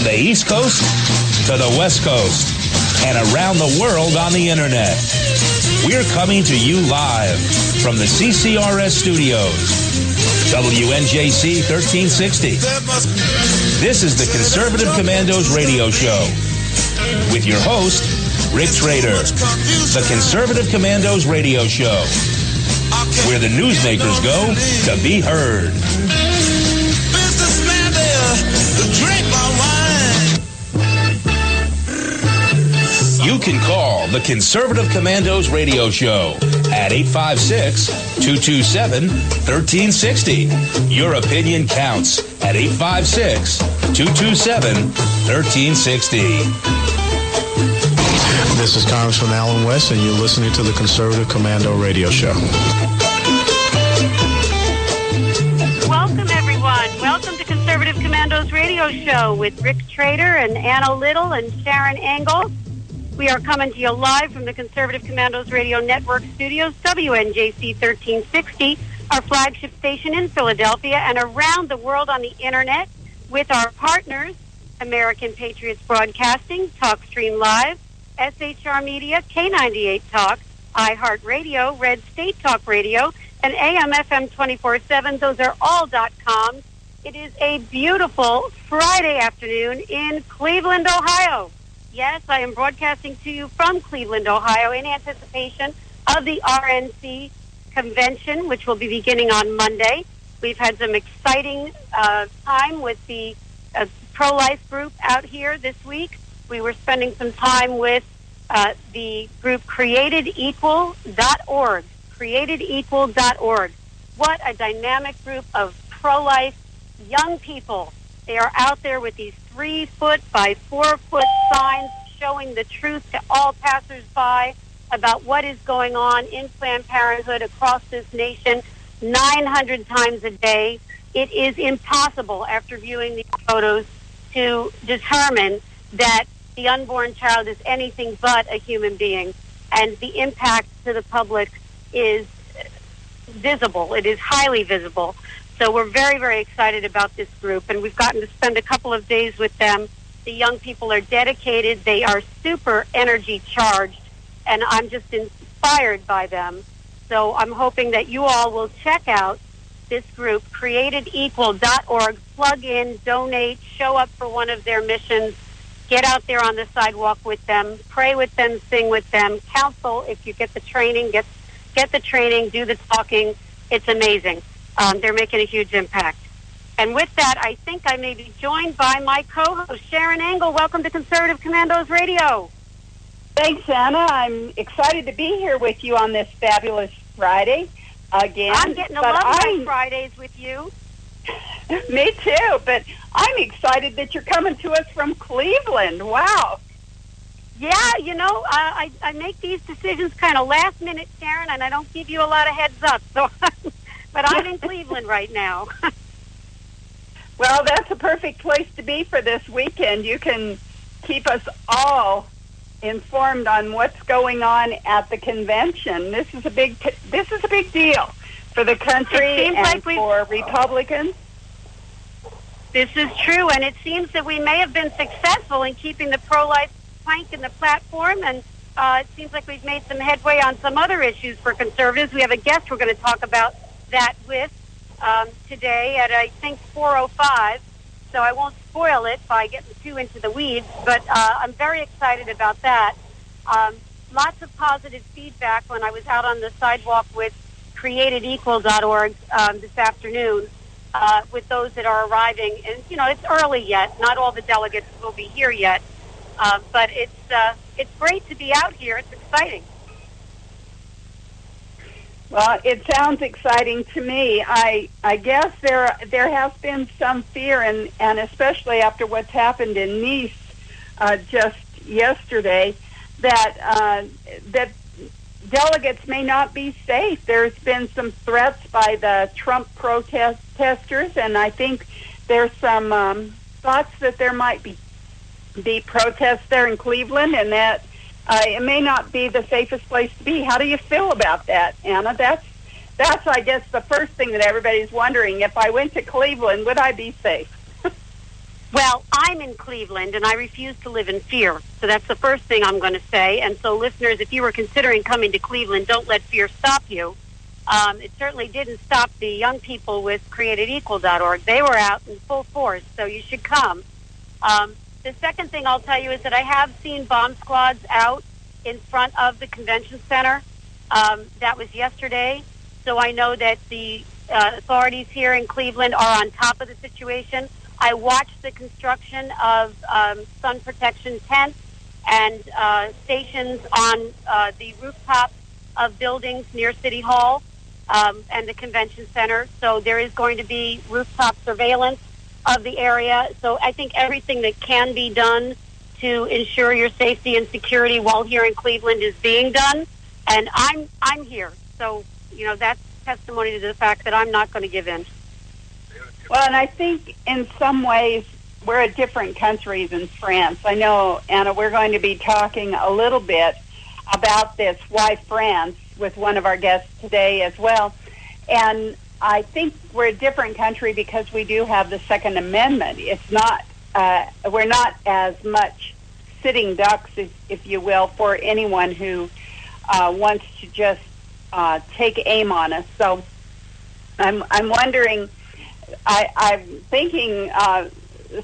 From the East Coast to the West Coast and around the world on the internet. We're coming to you live from the CCRS studios. WNJC 1360. This is the Conservative Commandos radio show with your host, Rick Trader. The Conservative Commandos radio show, where the newsmakers go to be heard. You can call the Conservative Commandos radio show at 856-227-1360. Your opinion counts at 856-227-1360. This is Congressman Alan West, and you're listening to the Conservative Commando radio show. Welcome, everyone. Welcome to Conservative Commandos radio show with Rick Trader and Anna Little and Sharon Engel. We are coming to you live from the Conservative Commandos Radio Network studios, WNJC 1360, our flagship station in Philadelphia, and around the world on the internet with our partners, American Patriots Broadcasting, TalkStream Live, SHR Media, K98 Talk, iHeartRadio, Red State Talk Radio, and AM/FM 24/7. Those are all .coms. It is a beautiful Friday afternoon in Cleveland, Ohio. Yes, I am broadcasting to you from Cleveland, Ohio, in anticipation of the RNC convention, which will be beginning on Monday. We've had some exciting time with the pro-life group out here this week. We were spending some time with the group CreatedEqual.org. CreatedEqual.org. What a dynamic group of pro-life young people. They are out there with these 3-foot by 4-foot signs showing the truth to all passersby about what is going on in Planned Parenthood across this nation 900 times a day. It is impossible after viewing these photos to determine that the unborn child is anything but a human being, and the impact to the public is visible. It is highly visible. So we're very, very excited about this group, and we've gotten to spend a couple of days with them. The young people are dedicated. They are super energy charged, and I'm just inspired by them. So I'm hoping that you all will check out this group, CreatedEqual.org. Plug in, donate, show up for one of their missions. Get out there on the sidewalk with them, pray with them, sing with them, counsel if you get the training, get the training, do the talking. It's amazing. They're making a huge impact. And with that, I think I may be joined by my co-host, Sharon Engel. Welcome to Conservative Commandos Radio. Thanks, Anna. I'm excited to be here with you on this fabulous Friday again. I'm getting to love my Fridays with you. Me too, but I'm excited that you're coming to us from Cleveland. Wow. Yeah, you know, I make these decisions kind of last minute, Sharon, and I don't give you a lot of heads up. So, but I'm in Cleveland right now. Well, that's a perfect place to be for this weekend. You can keep us all informed on what's going on at the convention. This is a big deal for the country and for Republicans. This is true, and it seems that we may have been successful in keeping the pro-life plank in the platform, and it seems like we've made some headway on some other issues for conservatives. We have a guest we're going to talk about that with today at, I think, 4:05, so I won't spoil it by getting too into the weeds, but I'm very excited about that. Lots of positive feedback when I was out on the sidewalk with CreatedEqual.org this afternoon with those that are arriving. And, you know, it's early yet. Not all the delegates will be here yet. But it's great to be out here. It's exciting. Well, it sounds exciting to me. I guess there has been some fear, and especially after what's happened in Nice just yesterday, that delegates may not be safe. There's been some threats by the Trump protesters, and I think there's some thoughts that there might be protests there in Cleveland, and that it may not be the safest place to be. How do you feel about that, Anna? That's I guess, the first thing that everybody's wondering. If I went to Cleveland, would I be safe? Well, I'm in Cleveland, and I refuse to live in fear. So that's the first thing I'm going to say. And so, listeners, if you were considering coming to Cleveland, don't let fear stop you. It certainly didn't stop the young people with createdequal.org. They were out in full force, so you should come. The second thing I'll tell you is that I have seen bomb squads out in front of the convention center. That was yesterday. So I know that the authorities here in Cleveland are on top of the situation. I watched the construction of sun protection tents and stations on the rooftop of buildings near City Hall and the convention center. So there is going to be rooftop surveillance of the area. So I think everything that can be done to ensure your safety and security while here in Cleveland is being done. And I'm here. So, you know, that's testimony to the fact that I'm not going to give in. Well, and I think in some ways we're a different country than France. I know, Anna, we're going to be talking a little bit about this, why France, with one of our guests today as well. And I think we're a different country because we do have the Second Amendment. It's not, we're not as much sitting ducks, if you will, for anyone who wants to just take aim on us. So I'm wondering, I'm thinking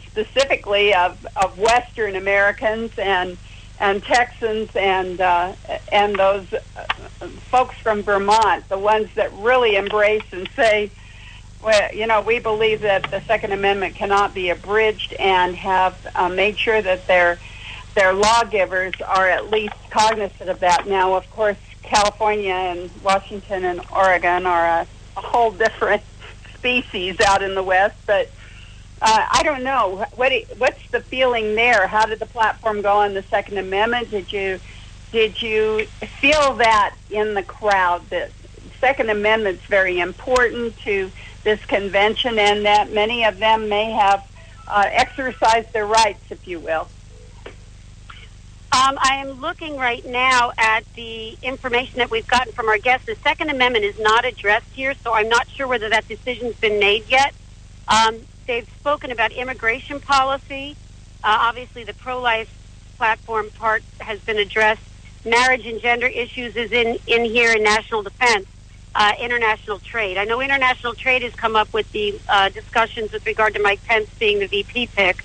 specifically of Western Americans and Texans and those folks from Vermont, the ones that really embrace and say, well, you know, we believe that the Second Amendment cannot be abridged, and have made sure that their lawgivers are at least cognizant of that. Now, of course, California and Washington and Oregon are a whole different species out in the West, but I don't know. What's the feeling there? How did the platform go on the Second Amendment? Did you feel that in the crowd that Second Amendment's very important to this convention, and that many of them may have exercised their rights, if you will? I am looking right now at the information that we've gotten from our guests. The Second Amendment is not addressed here, so I'm not sure whether that decision's been made yet. They've spoken about immigration policy. Obviously, the pro-life platform part has been addressed. Marriage and gender issues is in here, in national defense, international trade. I know international trade has come up with the discussions with regard to Mike Pence being the VP pick.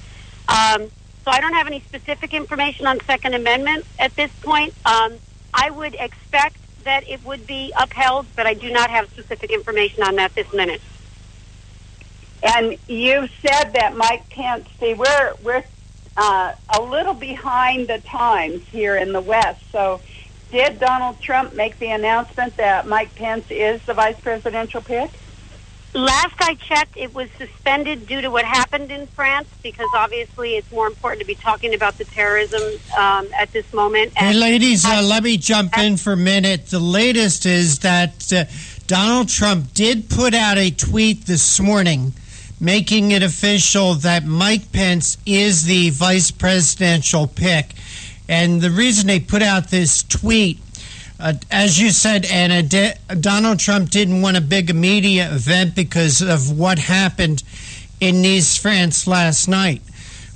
So I don't have any specific information on Second Amendment at this point. I would expect that it would be upheld, but I do not have specific information on that this minute. And you said that Mike Pence, we're a little behind the times here in the West. So did Donald Trump make the announcement that Mike Pence is the vice presidential pick? Last I checked, it was suspended due to what happened in France, because obviously it's more important to be talking about the terrorism at this moment. Hey, ladies, let me jump in for a minute. The latest is that Donald Trump did put out a tweet this morning making it official that Mike Pence is the vice presidential pick. And the reason they put out this tweet, as you said, Anna, Donald Trump didn't want a big media event because of what happened in Nice, France last night.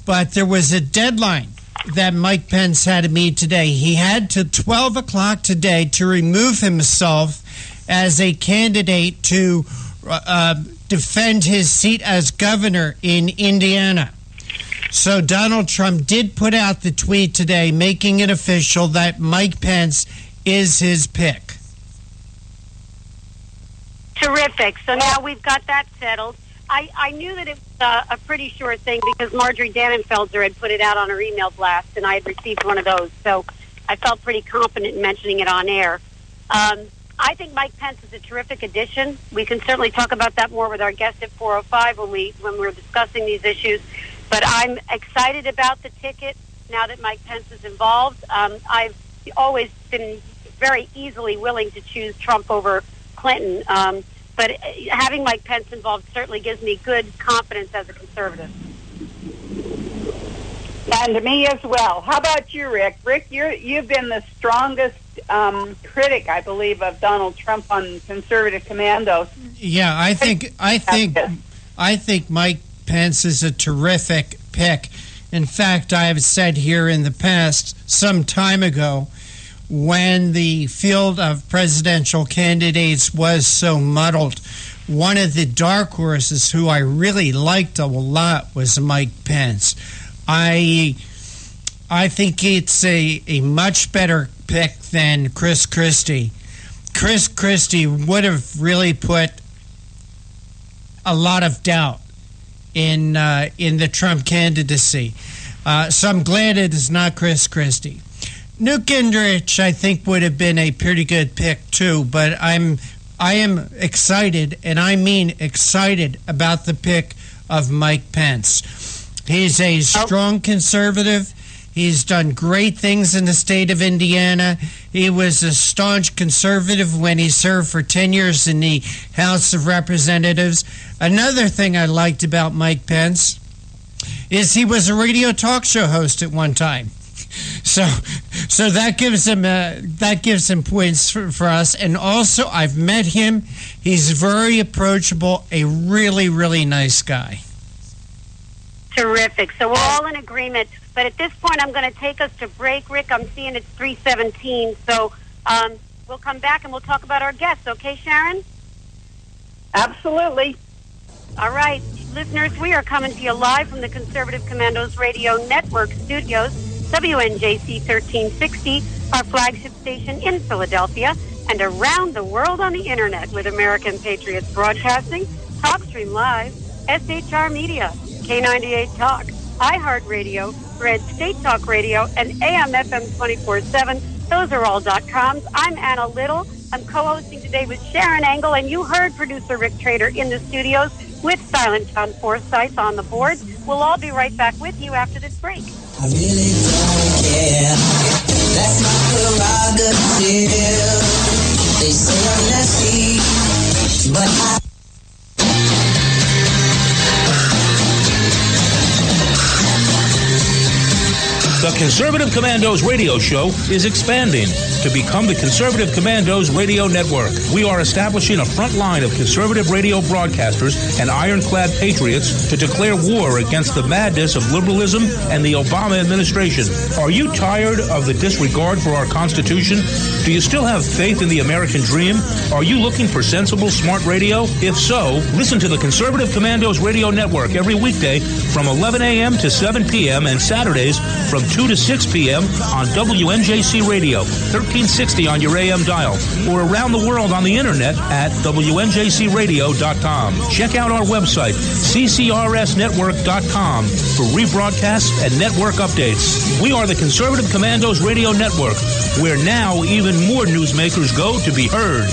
But there was a deadline that Mike Pence had to meet today. He had to 12 o'clock today to remove himself as a candidate to defend his seat as governor in Indiana. So Donald Trump did put out the tweet today making it official that Mike Pence is his pick. Terrific. So now we've got that settled. I knew that it was a pretty sure thing because Marjorie Dannenfelser had put it out on her email blast, and I had received one of those. So I felt pretty confident in mentioning it on air. I think Mike Pence is a terrific addition. We can certainly talk about that more with our guest at 4:05 when we're discussing these issues. But I'm excited about the ticket now that Mike Pence is involved. I've always been very easily willing to choose Trump over Clinton. But having Mike Pence involved certainly gives me good confidence as a conservative. And to me as well. How about you, Rick? Rick, you've been the strongest critic, I believe, of Donald Trump on conservative commandos. Yeah, I think Mike Pence is a terrific pick. In fact, I have said here in the past, some time ago, when the field of presidential candidates was so muddled, one of the dark horses who I really liked a lot was Mike Pence. I think it's a much better pick than Chris Christie. Chris Christie would have really put a lot of doubt in the Trump candidacy. So I'm glad it is not Chris Christie. Newt Gingrich, I think, would have been a pretty good pick too, but I am excited, and I mean excited, about the pick of Mike Pence. He's a strong conservative. He's done great things in the state of Indiana. He was a staunch conservative when he served for 10 years in the House of Representatives. Another thing I liked about Mike Pence is he was a radio talk show host at one time. So that gives him points for us. And also, I've met him. He's very approachable, a really, really nice guy. Terrific. So we're all in agreement. But at this point, I'm going to take us to break. Rick, I'm seeing it's 3:17. So we'll come back and we'll talk about our guests. Okay, Sharon? Absolutely. All right. Listeners, we are coming to you live from the Conservative Commandos Radio Network studios, WNJC 1360, our flagship station in Philadelphia, and around the world on the Internet with American Patriots Broadcasting, TalkStream Live, SHR Media, K98 Talk, iHeartRadio, Red State Talk Radio, and AM/FM 24/7. Those are all .coms. I'm Anna Little. I'm co-hosting today with Sharon Engel, and you heard producer Rick Trader in the studios with Silent John Forsyth on the board. We'll all be right back with you after this break. I really don't care. That's my prerogative. They say I'm nasty, but I... The Conservative Commandos radio show is expanding to become the Conservative Commandos Radio Network. We are establishing a front line of conservative radio broadcasters and ironclad patriots to declare war against the madness of liberalism and the Obama administration. Are you tired of the disregard for our Constitution? Do you still have faith in the American dream? Are you looking for sensible, smart radio? If so, listen to the Conservative Commandos Radio Network every weekday from 11 a.m. to 7 p.m. and Saturdays from 2 to 6 p.m. on WNJC Radio, 1360 on your AM dial, or around the world on the Internet at WNJCradio.com. Check out our website, ccrsnetwork.com, for rebroadcasts and network updates. We are the Conservative Commandos Radio Network, where now even more newsmakers go to be heard.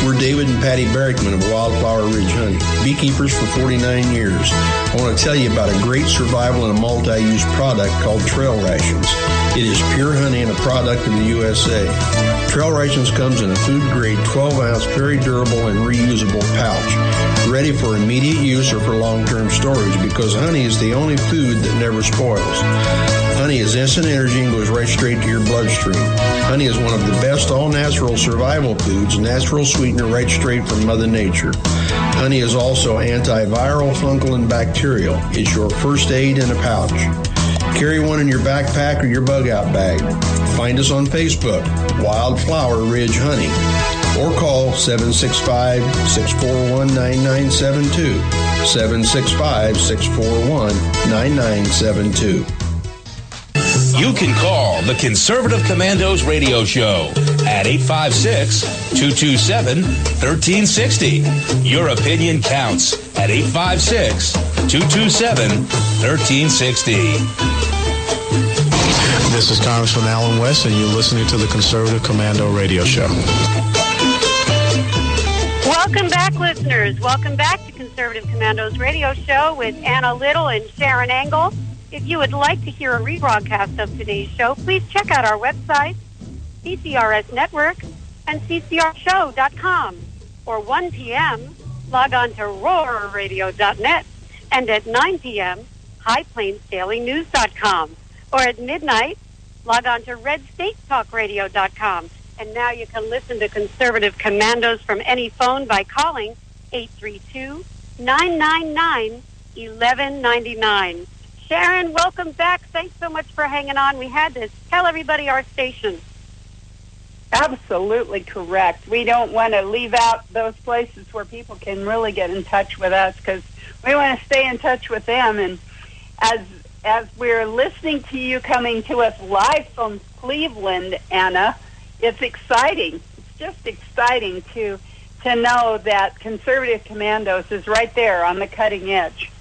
We're David and Patty Barrickman of Wildflower Ridge Honey, beekeepers for 49 years. I want to tell you about a great survival and a multi-use product called Trail Rations. It is pure honey and a product of the USA. Trail Rations comes in a food-grade 12-ounce, very durable and reusable pouch, ready for immediate use or for long-term storage, because honey is the only food that never spoils. Honey is instant energy and goes right straight to your bloodstream. Honey is one of the best all-natural survival foods, natural sweetener right straight from Mother Nature. Honey is also antiviral, fungal, and bacterial. It's your first aid in a pouch. Carry one in your backpack or your bug-out bag. Find us on Facebook, Wildflower Ridge Honey, or call 765-641-9972, 765-641-9972. You can call the Conservative Commandos radio show at 856-227-1360. Your opinion counts at 856-227-1360. This is Congressman Alan West, and you're listening to the Conservative Commando radio show. Welcome back, listeners. Welcome back to Conservative Commandos radio show with Anna Little and Sharon Engel. If you would like to hear a rebroadcast of today's show, please check out our website, CCRS Network, and ccrshow.com. Or 1 p.m., log on to roarradio.net. And at 9 p.m., highplains.dailynews.com. Or at midnight, log on to redstatetalkradio.com. And now you can listen to Conservative Commandos from any phone by calling 832-999-1199. Sharon, welcome back. Thanks so much for hanging on. We had to tell everybody our station. Absolutely correct. We don't want to leave out those places where people can really get in touch with us, because we want to stay in touch with them. And as we're listening to you coming to us live from Cleveland, Anna, it's exciting. It's just exciting to know that Conservative Commandos is right there on the cutting edge.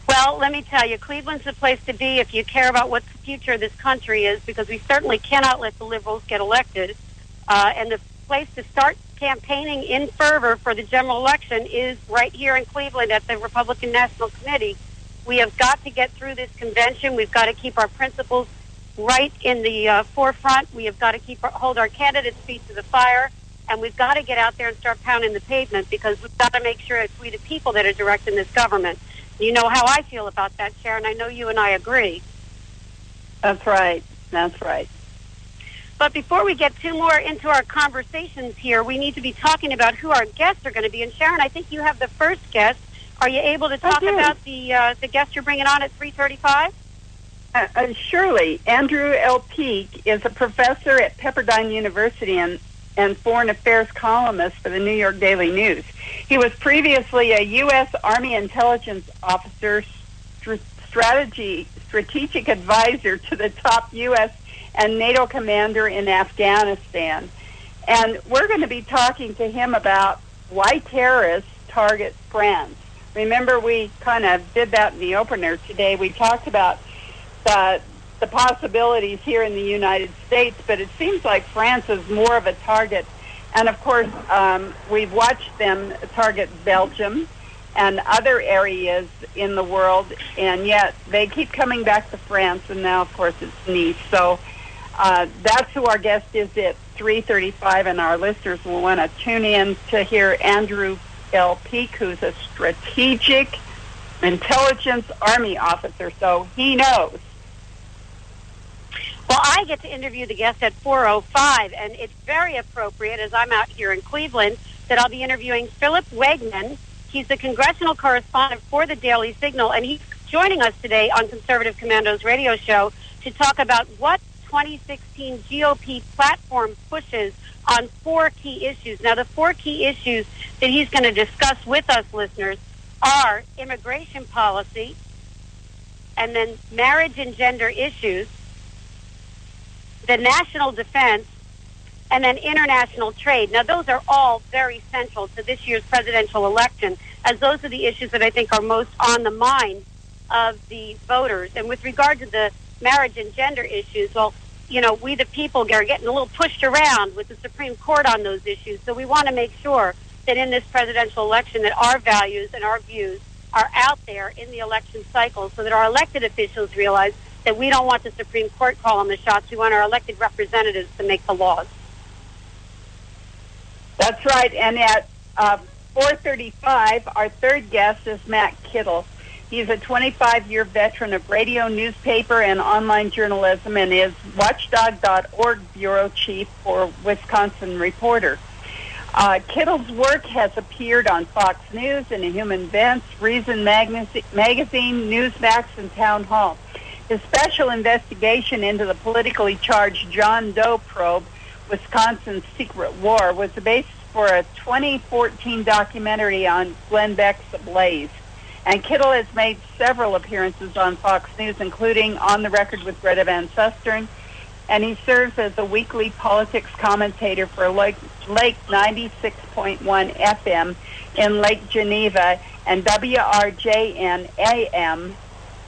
Well, let me tell you, Cleveland's the place to be if you care about what the future of this country is, because we certainly cannot let the liberals get elected. And the place to start campaigning in fervor for the general election is right here in Cleveland at the Republican National Committee. We have got to get through this convention. We've got to keep our principles right in the forefront. We have got to hold our candidates' feet to the fire, and we've got to get out there and start pounding the pavement, because we've got to make sure it's we the people that are directing this government. You know how I feel about that, Sharon. I know you and I agree. That's right. That's right. But before we get too more into our conversations here, we need to be talking about who our guests are going to be. And Sharon, I think you have the first guest. Are you able to talk about the guest you're bringing on at 3:35? Surely. Andrew L. Peek is a professor at Pepperdine University and foreign affairs columnist for the New York Daily News. He was previously a U.S. Army intelligence officer, strategic advisor to the top U.S. and NATO commander in Afghanistan. And we're going to be talking to him about why terrorists target France. Remember, we kind of did that in the opener today. We talked about the possibilities here in the United States, but it seems like France is more of a target. And, of course, we've watched them target Belgium and other areas in the world, and yet they keep coming back to France, and now, of course, it's Nice. So that's who our guest is at 3:35, and our listeners will want to tune in to hear Andrew L. Peek, who's a strategic intelligence Army officer, so he knows. Well, I get to interview the guest at 4:05, and it's very appropriate, as I'm out here in Cleveland, that I'll be interviewing Philip Wegman. He's the congressional correspondent for the Daily Signal, and he's joining us today on Conservative Commandos radio show to talk about what 2016 GOP platform pushes on 4 key issues. Now, the 4 key issues that he's going to discuss with us, listeners, are immigration policy, and then marriage and gender issues, the national defense, and then international trade. Now, those are all very central to this year's presidential election, as those are the issues that I think are most on the mind of the voters. And with regard to the marriage and gender issues, well, you know, we the people are getting a little pushed around with the Supreme Court on those issues. So we want to make sure that in this presidential election that our values and our views are out there in the election cycle, so that our elected officials realize that we don't want the Supreme Court calling the shots. We want our elected representatives to make the laws. That's right. And at 4:35, our third guest is Matt Kittle. He's a 25-year veteran of radio, newspaper, and online journalism, and is Watchdog.org bureau chief for Wisconsin Reporter. Kittle's work has appeared on Fox News, and Human Events, Reason Magazine, Newsmax, and Town Hall. His special investigation into the politically charged John Doe probe, Wisconsin's Secret War, was the basis for a 2014 documentary on Glenn Beck's Blaze. And Kittle has made several appearances on Fox News, including On the Record with Greta Van Susteren, and he serves as a weekly politics commentator for Lake 96.1 FM in Lake Geneva and WRJN AM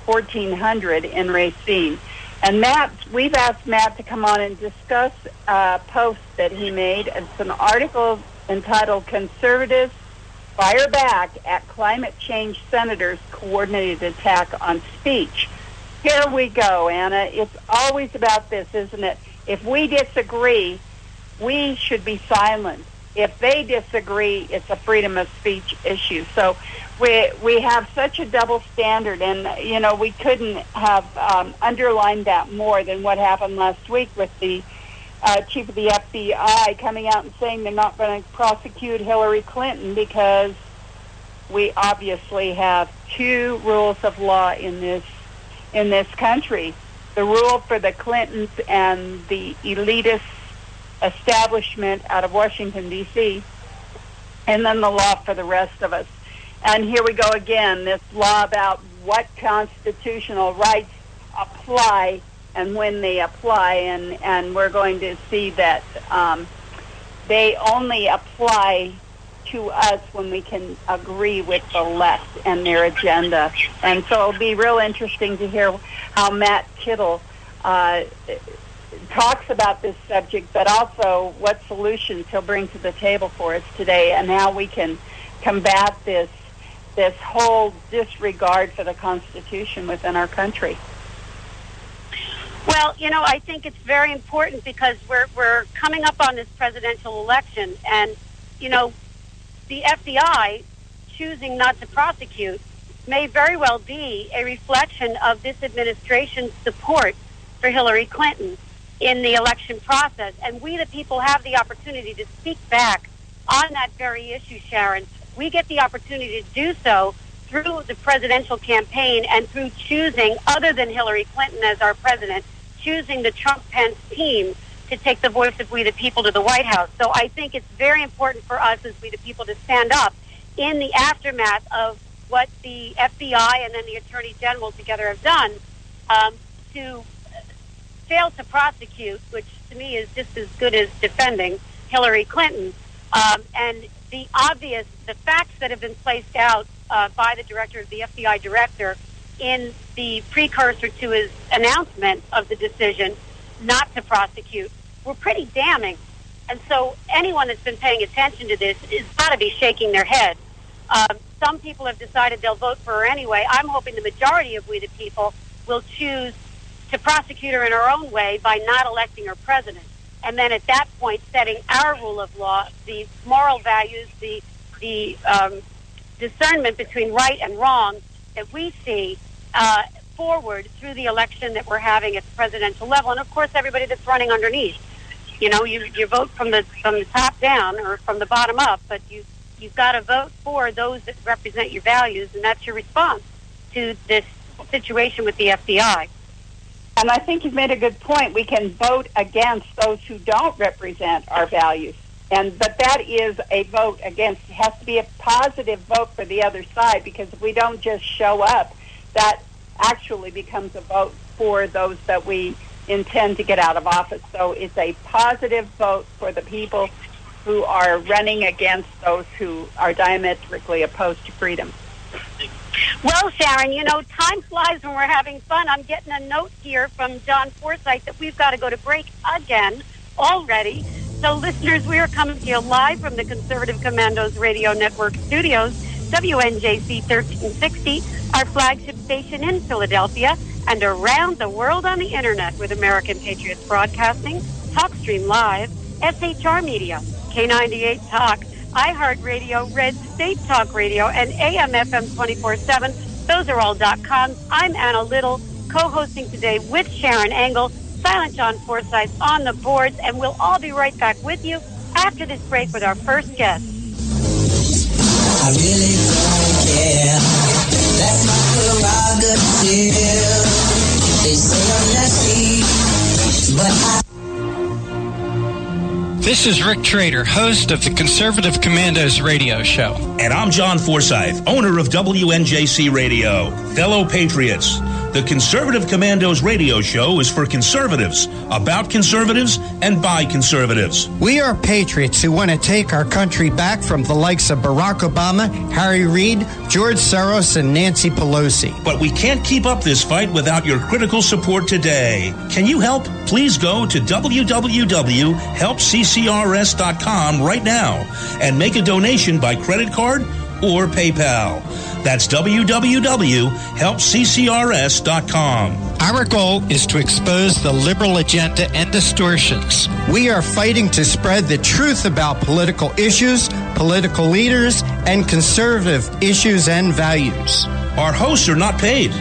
1400 in Racine. And Matt, we've asked Matt to come on and discuss a post that he made. It's an article entitled "Conservatives Fire Back at Climate Change Senators' Coordinated Attack on Speech." Here we go, Anna. It's always about this, isn't it? If we disagree, we should be silent. If they disagree, it's a freedom of speech issue. So we have such a double standard, and, you know, we couldn't have underlined that more than what happened last week with the chief of the FBI, coming out and saying they're not going to prosecute Hillary Clinton because we obviously have two rules of law in this country. The rule for the Clintons and the elitist establishment out of Washington, D.C., and then the law for the rest of us. And here we go again, this law about what constitutional rights apply and when they apply, and we're going to see that they only apply to us when we can agree with the left and their agenda. And so it'll be real interesting to hear how Matt Kittle talks about this subject, but also what solutions he'll bring to the table for us today and how we can combat this whole disregard for the Constitution within our country. Well, I think it's very important because we're coming up on this presidential election, and, the FBI choosing not to prosecute may very well be a reflection of this administration's support for Hillary Clinton in the election process. And we, the people, have the opportunity to speak back on that very issue, Sharon. We get the opportunity to do so through the presidential campaign and through choosing, other than Hillary Clinton as our president, choosing the Trump-Pence team to take the voice of we the people to the White House. So I think it's very important for us as we the people to stand up in the aftermath of what the FBI and then the Attorney General together have done to fail to prosecute, which to me is just as good as defending Hillary Clinton. And the facts that have been placed out by the director of the FBI director in the precursor to his announcement of the decision not to prosecute were pretty damning. And so anyone that's been paying attention to this has got to be shaking their head. Some people have decided they'll vote for her anyway. I'm hoping the majority of we the people will choose to prosecute her in her own way by not electing her president. And then at that point, setting our rule of law, the moral values, the discernment between right and wrong that we see forward through the election that we're having at the presidential level. And, of course, everybody that's running underneath. You vote from the top down or from the bottom up, but you've got to vote for those that represent your values, and that's your response to this situation with the FBI. And I think you've made a good point. We can vote against those who don't represent our values. But that is a vote against. It has to be a positive vote for the other side, because if we don't just show up, that actually becomes a vote for those that we intend to get out of office. So it's a positive vote for the people who are running against those who are diametrically opposed to freedom. Well, Sharon, time flies when we're having fun. I'm getting a note here from John Forsythe that we've got to go to break again already. So, listeners, we are coming to you live from the Conservative Commandos Radio Network studios, WNJC 1360, our flagship station in Philadelphia, and around the world on the Internet with American Patriots Broadcasting, TalkStream Live, SHR Media, K98 Talk, iHeartRadio, Red State Talk Radio, and AM/FM 24/7. Those are all .coms. I'm Anna Little, co-hosting today with Sharon Engel, Silent John Forsythe on the boards, and we'll all be right back with you after this break with our first guest. I really don't care. That's my prerogative. They say I'm nasty, but I... This is Rick Trader, host of the Conservative Commandos radio show. And I'm John Forsythe, owner of WNJC Radio. Fellow patriots, the Conservative Commandos radio show is for conservatives, about conservatives, and by conservatives. We are patriots who want to take our country back from the likes of Barack Obama, Harry Reid, George Soros, and Nancy Pelosi. But we can't keep up this fight without your critical support today. Can you help? Please go to www.helpccrs.com right now and make a donation by credit card or PayPal. That's www.helpccrs.com. Our goal is to expose the liberal agenda and distortions. We are fighting to spread the truth about political issues, political leaders, and conservative issues and values. Our hosts are not paid.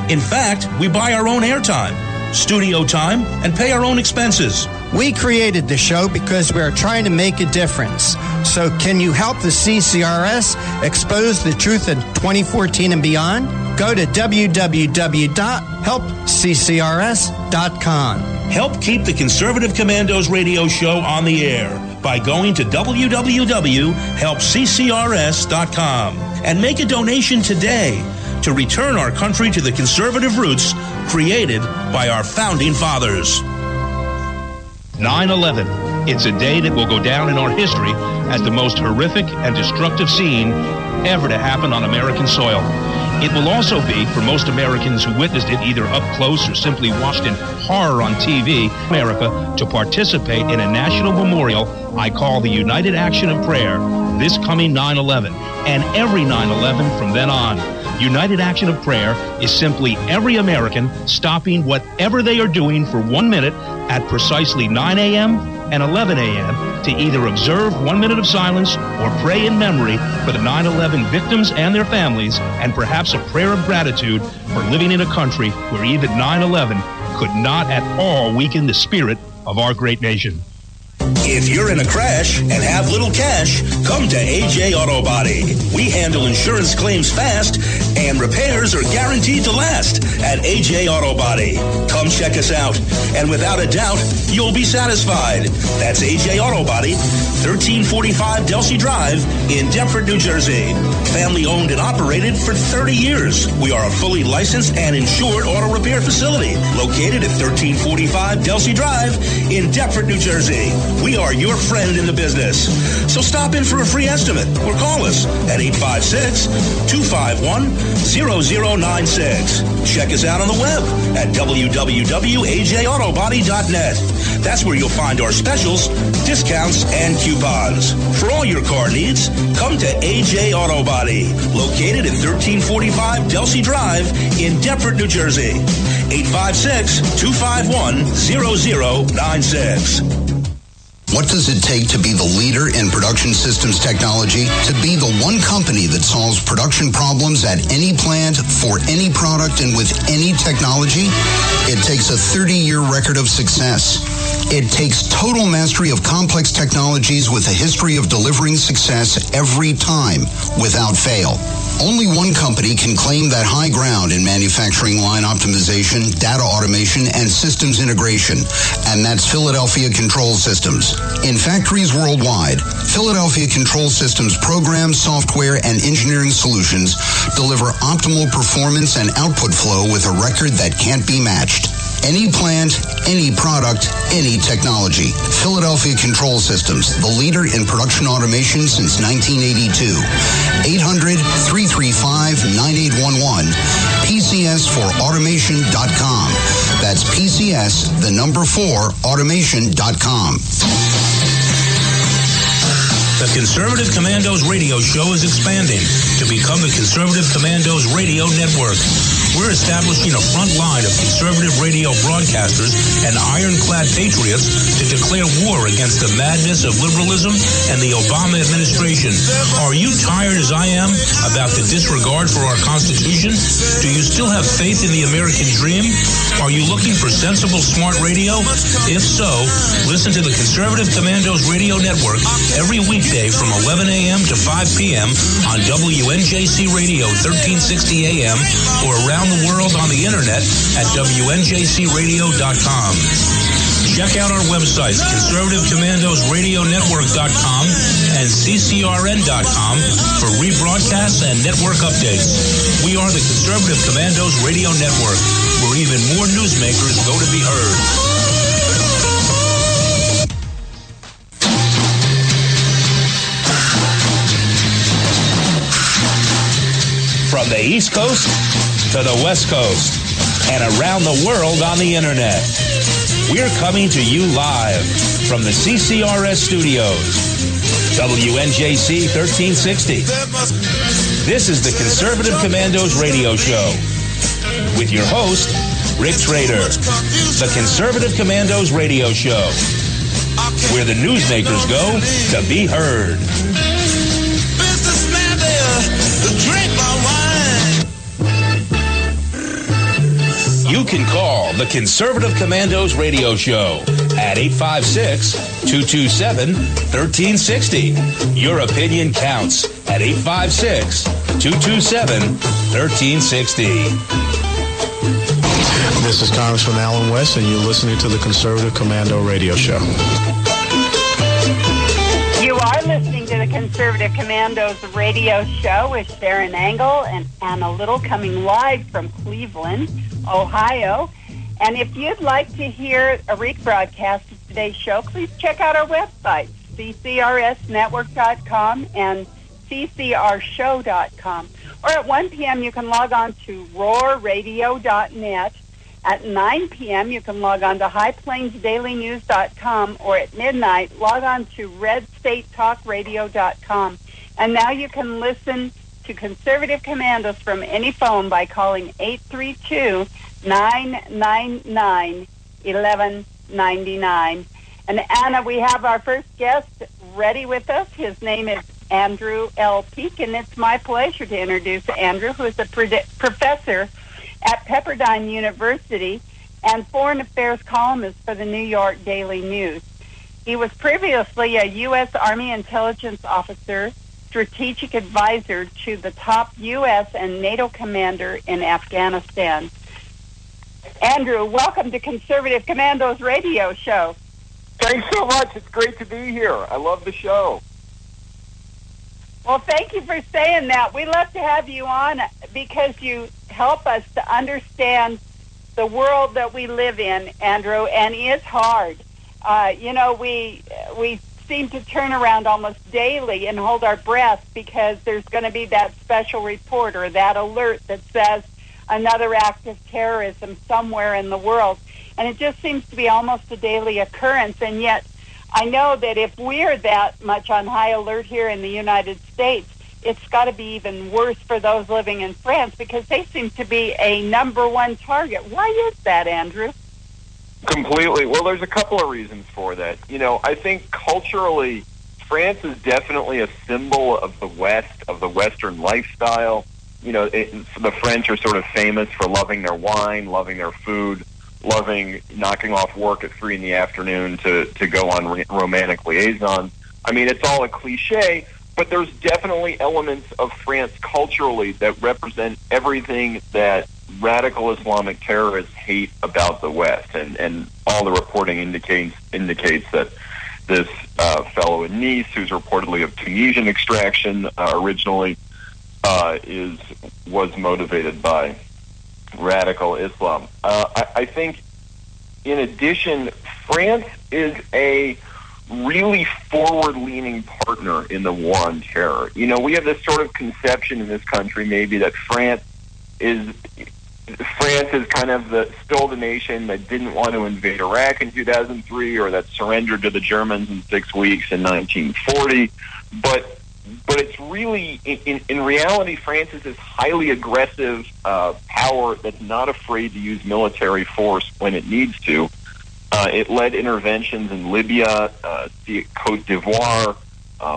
In fact, we buy our own airtime. studio time, and pay our own expenses. We created the show because we are trying to make a difference. So can you help the CCRS expose the truth in 2014 and beyond? Go to www.helpccrs.com. Help keep the Conservative Commandos radio show on the air by going to www.helpccrs.com and make a donation today to return our country to the conservative roots created by our founding fathers. 9/11. It's a day that will go down in our history as the most horrific and destructive scene ever to happen on American soil. It will also be, for most Americans who witnessed it either up close or simply watched in horror on TV, America, to participate in a national memorial I call the United Action of Prayer this coming 9/11 and every 9/11 from then on. United Action of Prayer is simply every American stopping whatever they are doing for 1 minute at precisely 9 a.m. and 11 a.m. to either observe 1 minute of silence or pray in memory for the 9/11 victims and their families, and perhaps a prayer of gratitude for living in a country where even 9/11 could not at all weaken the spirit of our great nation. If you're in a crash and have little cash, come to AJ Auto Body. We handle insurance claims fast, and repairs are guaranteed to last at AJ Auto Body. Come check us out, and without a doubt, you'll be satisfied. That's AJ Auto Body, 1345 Delsey Drive in Deptford, New Jersey. Family owned and operated for 30 years. We are a fully licensed and insured auto repair facility located at 1345 Delsey Drive in Deptford, New Jersey. We are your friend in the business. So stop in for a free estimate or call us at 856-251-0096. Check us out on the web at www.ajautobody.net. That's where you'll find our specials, discounts, and coupons. For all your car needs, come to AJ Auto Body, located at 1345 Delsey Drive in Deptford, New Jersey. 856-251-0096. What does it take to be the leader in production systems technology? To be the one company that solves production problems at any plant, for any product, and with any technology? It takes a 30-year record of success. It takes total mastery of complex technologies with a history of delivering success every time, without fail. Only one company can claim that high ground in manufacturing line optimization, data automation, and systems integration, and that's Philadelphia Control Systems. In factories worldwide, Philadelphia Control Systems programs, software, and engineering solutions deliver optimal performance and output flow with a record that can't be matched. Any plant, any product, any technology. Philadelphia Control Systems, the leader in production automation since 1982. 800-335-9811. PCS4automation.com. That's PCS, the number 4, automation.com. The Conservative Commandos radio show is expanding to become the Conservative Commandos Radio Network. We're establishing a front line of conservative radio broadcasters and ironclad patriots to declare war against the madness of liberalism and the Obama administration. Are you tired as I am about the disregard for our Constitution? Do you still have faith in the American dream? Are you looking for sensible, smart radio? If so, listen to the Conservative Commandos Radio Network every weekday from 11 a.m. to 5 p.m. on WNJC Radio 1360 a.m. or around the world on the internet at WNJCradio.com. Check out our websites, ConservativeCommandosRadioNetwork.com and CCRN.com for rebroadcasts and network updates. We are the Conservative Commandos Radio Network, where even more newsmakers go to be heard. From the East Coast to the West Coast and around the world on the internet, we're coming to you live from the CCRS studios, WNJC 1360. This is the Conservative Commandos radio show with your host, Rick Trader. The Conservative Commandos radio show, where the newsmakers go to be heard. Businessman there, drink my wine. You can call the Conservative Commandos radio show at 856-227-1360. Your opinion counts at 856-227-1360. This is Congressman Alan West, and you're listening to the Conservative Commando radio show. You are listening to the Conservative Commandos radio show with Sharon Angle and Anna Little, coming live from Cleveland, Ohio. And if you'd like to hear a rebroadcast of today's show, please check out our website, ccrsnetwork.com and ccrshow.com. Or at 1 p.m. you can log on to roarradio.net. At 9 p.m., you can log on to highplainsdailynews.com, or at midnight, log on to redstatetalkradio.com. And now you can listen to Conservative Commandos from any phone by calling 832-999-1199. And Anna, we have our first guest ready with us. His name is Andrew L. Peak, and it's my pleasure to introduce Andrew, who is a professor at Pepperdine University and foreign affairs columnist for the New York Daily News. He was previously a U.S. Army intelligence officer, strategic advisor to the top U.S. and NATO commander in Afghanistan. Andrew, welcome to Conservative Commandos radio show. Thanks so much. It's great to be here. I love the show. Well, thank you for saying that. We love to have you on because you help us to understand the world that we live in, Andrew, and it's hard. We seem to turn around almost daily and hold our breath because there's going to be that special report or that alert that says another act of terrorism somewhere in the world. And it just seems to be almost a daily occurrence, and yet I know that if we're that much on high alert here in the United States, it's got to be even worse for those living in France because they seem to be a number one target. Why is that, Andrew? Completely. Well, there's a couple of reasons for that. I think culturally, France is definitely a symbol of the West, of the Western lifestyle. The French are sort of famous for loving their wine, loving their food, loving knocking off work at 3 in the afternoon to go on romantic liaison. I mean, it's all a cliche, but there's definitely elements of France culturally that represent everything that radical Islamic terrorists hate about the West. And all the reporting indicates that this fellow in Nice, who's reportedly of Tunisian extraction originally, was motivated by radical Islam. I think, in addition, France is a really forward-leaning partner in the war on terror. We have this sort of conception in this country maybe that France is kind of still the nation that didn't want to invade Iraq in 2003 or that surrendered to the Germans in 6 weeks in 1940. But it's really, in reality, France is this highly aggressive power that's not afraid to use military force when it needs to. It led interventions in Libya, Côte d'Ivoire,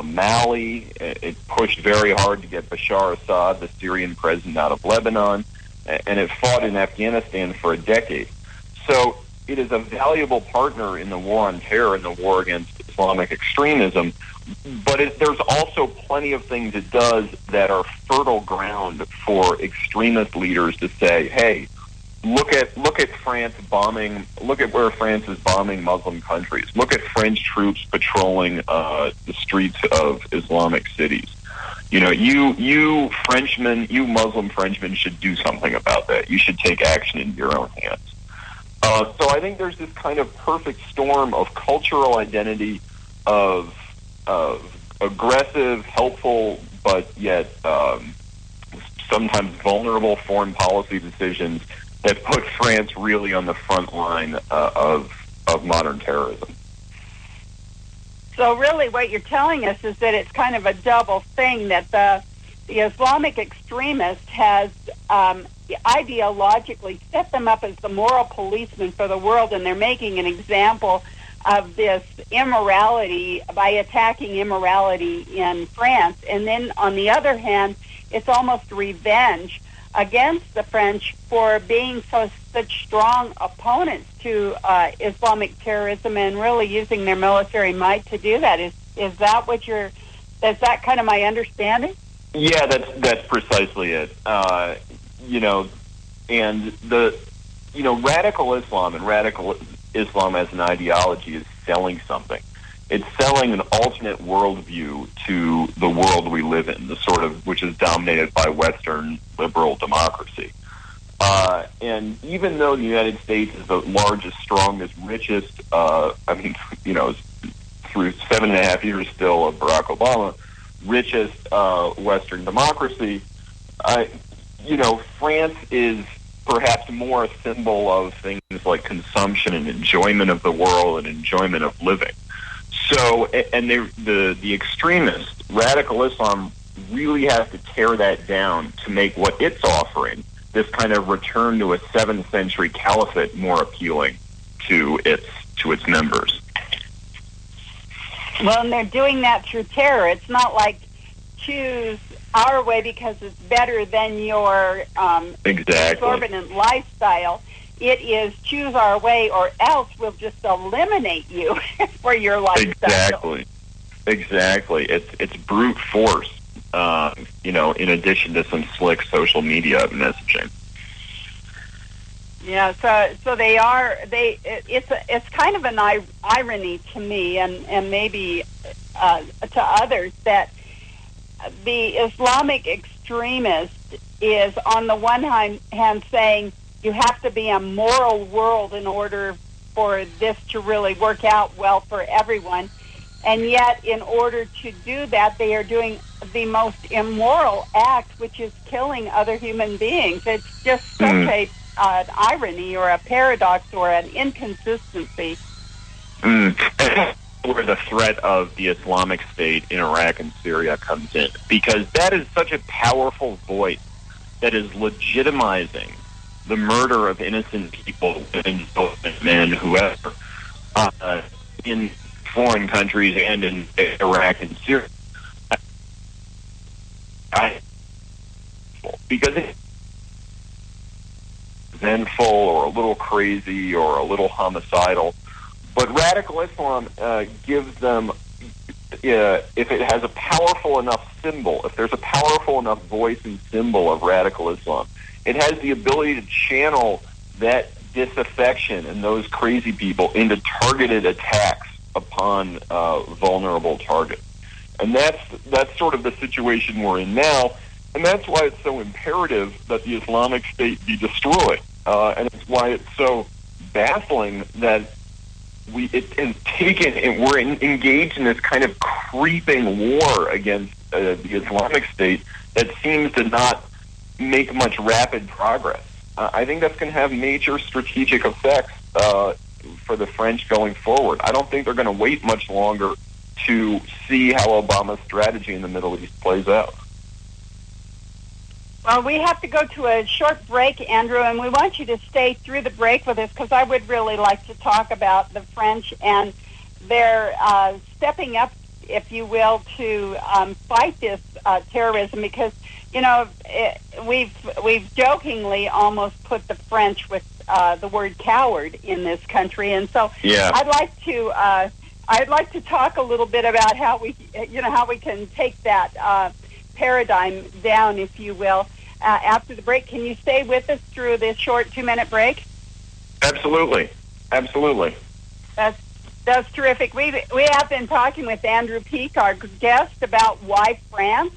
Mali. It pushed very hard to get Bashar Assad, the Syrian president, out of Lebanon. And it fought in Afghanistan for a decade. So it is a valuable partner in the war on terror and the war against Islamic extremism. But there's also plenty of things it does that are fertile ground for extremist leaders to say, hey, look at France bombing. Look at where France is bombing Muslim countries. Look at French troops patrolling the streets of Islamic cities. You Frenchmen, you Muslim Frenchmen should do something about that. You should take action in your own hands. So I think there's this kind of perfect storm of cultural identity, of aggressive, helpful, but yet sometimes vulnerable foreign policy decisions that put France really on the front line of modern terrorism. So really what you're telling us is that it's kind of a double thing, that the Islamic extremist has ideologically set them up as the moral policeman for the world, and they're making an example of this immorality by attacking immorality in France. And then on the other hand, it's almost revenge against the French for being such strong opponents to Islamic terrorism and really using their military might to do that. Is that what is that kind of my understanding? Yeah, that's precisely it. Radical Islam and radical Islam as an ideology is selling something. It's selling an alternate worldview to the world we live in, the sort of which is dominated by Western liberal democracy. And even though the United States is the largest, strongest, richest, through 7.5 years still of Barack Obama, richest Western democracy, France is perhaps more a symbol of things like consumption and enjoyment of the world and enjoyment of living. So, and the extremists, radical Islam, really has to tear that down to make what it's offering, this kind of return to a 7th century caliphate, more appealing to its members. Well, and they're doing that through terror. It's not like choose our way because it's better than your exorbitant lifestyle. It is choose our way or else we'll just eliminate you for your lifestyle. Exactly. It's brute force, in addition to some slick social media messaging. Yeah, so it's kind of an irony to me and maybe to others that the Islamic extremist is on the one hand saying you have to be a moral world in order for this to really work out well for everyone. And yet, in order to do that, they are doing the most immoral act, which is killing other human beings. It's just such an irony or a paradox or an inconsistency. Where the threat of the Islamic State in Iraq and Syria comes in, because that is such a powerful voice that is legitimizing the murder of innocent people, women, men, whoever, in foreign countries and in Iraq and Syria. Because it's vengeful or a little crazy or a little homicidal. But radical Islam gives them, if it has a powerful enough symbol, if there's a powerful enough voice and symbol of radical Islam, it has the ability to channel that disaffection and those crazy people into targeted attacks upon vulnerable targets. And that's sort of the situation we're in now, and that's why it's so imperative that the Islamic State be destroyed. And it's why it's so baffling that we're engaged in this kind of creeping war against the Islamic State that seems to not make much rapid progress. I think that's going to have major strategic effects for the French going forward. I don't think they're going to wait much longer to see how Obama's strategy in the Middle East plays out. Well, we have to go to a short break, Andrew, and we want you to stay through the break with us because I would really like to talk about the French and their stepping up, if you will, to fight this terrorism because, we've jokingly almost put the French with the word coward in this country. And so I'd like to talk a little bit about how we can take that paradigm down, if you will. After the break, can you stay with us through this short 2-minute break? Absolutely. That's terrific. We have been talking with Andrew Peak, our guest, about why France,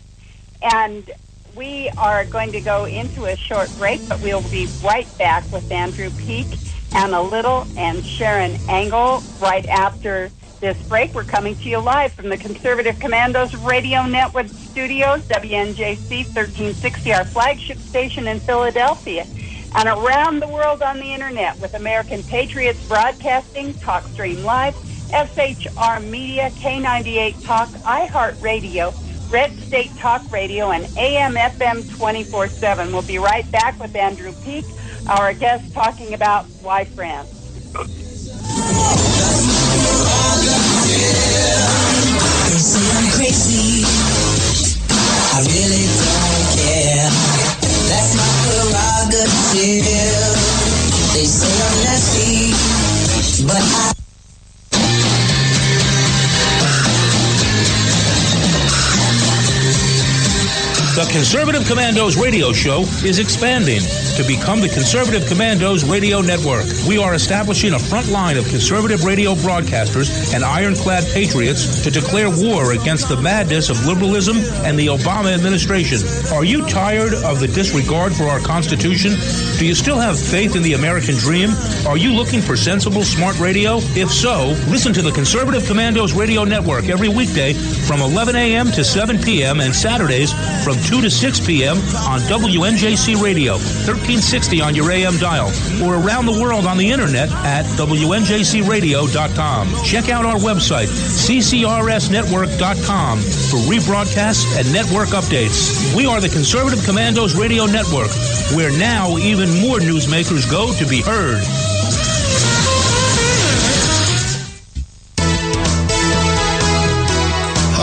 and we are going to go into a short break, but we'll be right back with Andrew Peak, Anna Little, and Sharon Engel right after this break. We're coming to you live from the Conservative Commandos Radio Network Studios, WNJC 1360, our flagship station in Philadelphia, and around the world on the Internet with American Patriots Broadcasting, TalkStream Live, SHR Media, K98 Talk, iHeartRadio, Red State Talk Radio, and AM/FM 24/7. We'll be right back with Andrew Peak, our guest, talking about why France. They say I'm crazy, I really don't care. That's not The Conservative Commandos radio show is expanding to become the Conservative Commandos radio network. We are establishing a front line of conservative radio broadcasters and ironclad patriots to declare war against the madness of liberalism and the Obama administration. Are you tired of the disregard for our Constitution? Do you still have faith in the American dream? Are you looking for sensible, smart radio? If so, listen to the Conservative Commandos radio network every weekday from 11 a.m. to 7 p.m. and Saturdays from 2 to 6 p.m. on WNJC Radio, 1360 on your AM dial, or around the world on the internet at WNJCradio.com. Check out our website, ccrsnetwork.com, for rebroadcasts and network updates. We are the Conservative Commandos Radio Network, where now even more newsmakers go to be heard.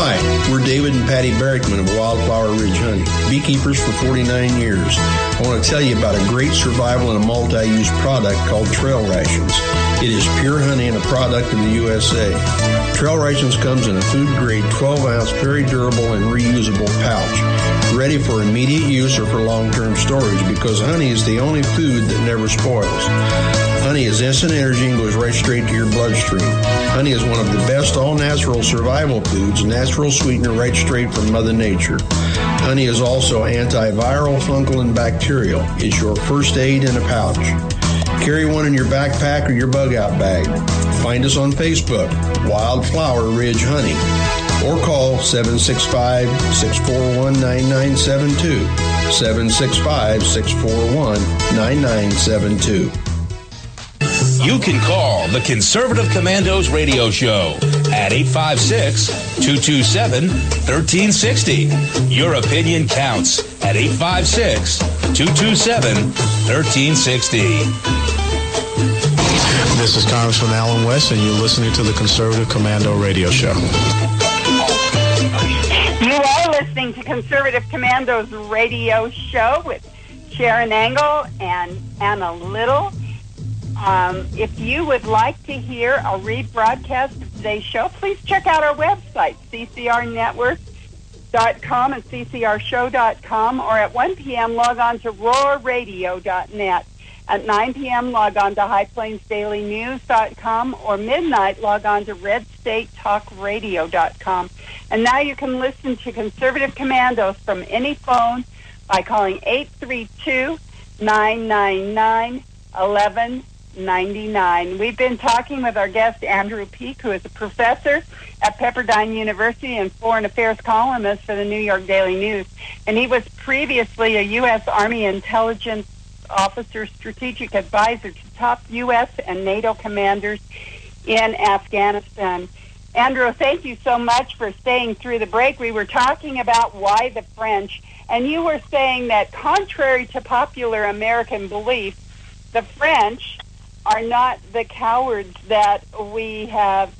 Hi, we're David and Patty Barrickman of Wildflower Ridge Honey, beekeepers for 49 years. I want to tell you about a great survival and a multi-use product called Trail Rations. It is pure honey and a product of the USA. Trail Rations comes in a food-grade 12-ounce, very durable and reusable pouch, ready for immediate use or for long-term storage because honey is the only food that never spoils. Honey is instant energy and goes right straight to your bloodstream. Honey is one of the best all-natural survival foods, natural sweetener right straight from Mother Nature. Honey is also antiviral, fungal, and bacterial. It's your first aid in a pouch. Carry one in your backpack or your bug-out bag. Find us on Facebook, Wildflower Ridge Honey, or call 765-641-9972, 765-641-9972. You can call the Conservative Commandos radio show at 856-227-1360. Your opinion counts at 856-227-1360. This is Congressman Alan West, and you're listening to the Conservative Commando radio show. You are listening to Conservative Commandos radio show with Sharon Engel and Anna Little. If you would like to hear a rebroadcast of today's show, please check out our website, ccrnetwork.com and ccrshow.com, or at 1 p.m. log on to roarradio.net. At 9 p.m. log on to highplainsdailynews.com, or midnight log on to redstatetalkradio.com. And now you can listen to Conservative Commandos from any phone by calling 832-999-1199. We've been talking with our guest, Andrew Peak, who is a professor at Pepperdine University and foreign affairs columnist for the New York Daily News. And he was previously a U.S. Army intelligence officer, strategic advisor to top U.S. and NATO commanders in Afghanistan. Andrew, thank you so much for staying through the break. We were talking about why the French, and you were saying that contrary to popular American belief, the French are not the cowards that we have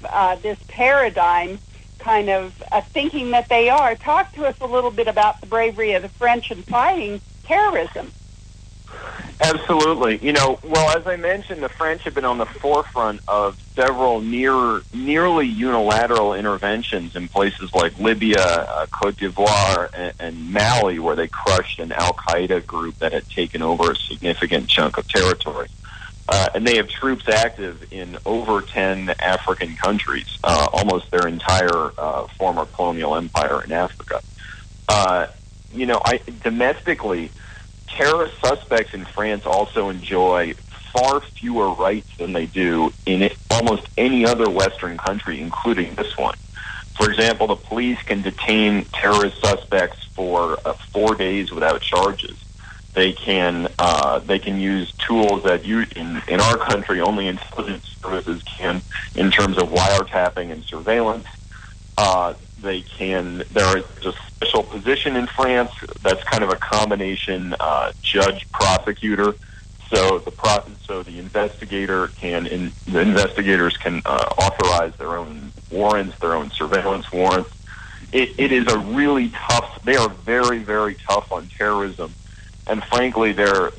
this paradigm kind of thinking that they are. Talk to us a little bit about the bravery of the French in fighting terrorism. Absolutely. Well, as I mentioned, the French have been on the forefront of several nearly unilateral interventions in places like Libya, Cote d'Ivoire, and Mali, where they crushed an al-Qaeda group that had taken over a significant chunk of territory. And they have troops active in over 10 African countries, almost their entire former colonial empire in Africa. Domestically, terrorist suspects in France also enjoy far fewer rights than they do in almost any other Western country, including this one. For example, the police can detain terrorist suspects for 4 days without charges. They can use tools that in our country only intelligence services can, in terms of wiretapping and surveillance. There is a special position in France that's kind of a combination judge-prosecutor. So the investigators can authorize their own warrants, their own surveillance warrants. It is a really tough. They are very, very tough on terrorism, and frankly, they're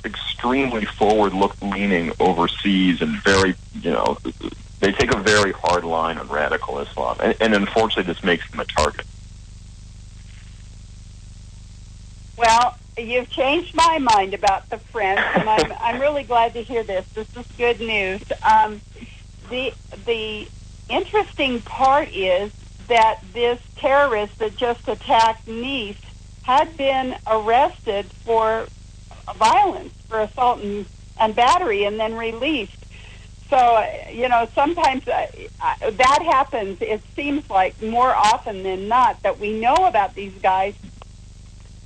extremely forward-leaning overseas and very, they take a very hard line on radical Islam, and unfortunately, this makes them a target. Well, you've changed my mind about the French, and I'm really glad to hear this. This is good news. The interesting part is that this terrorist that just attacked Nice had been arrested for violence, for assault and battery, and then released. So, sometimes that happens. It seems like more often than not that we know about these guys,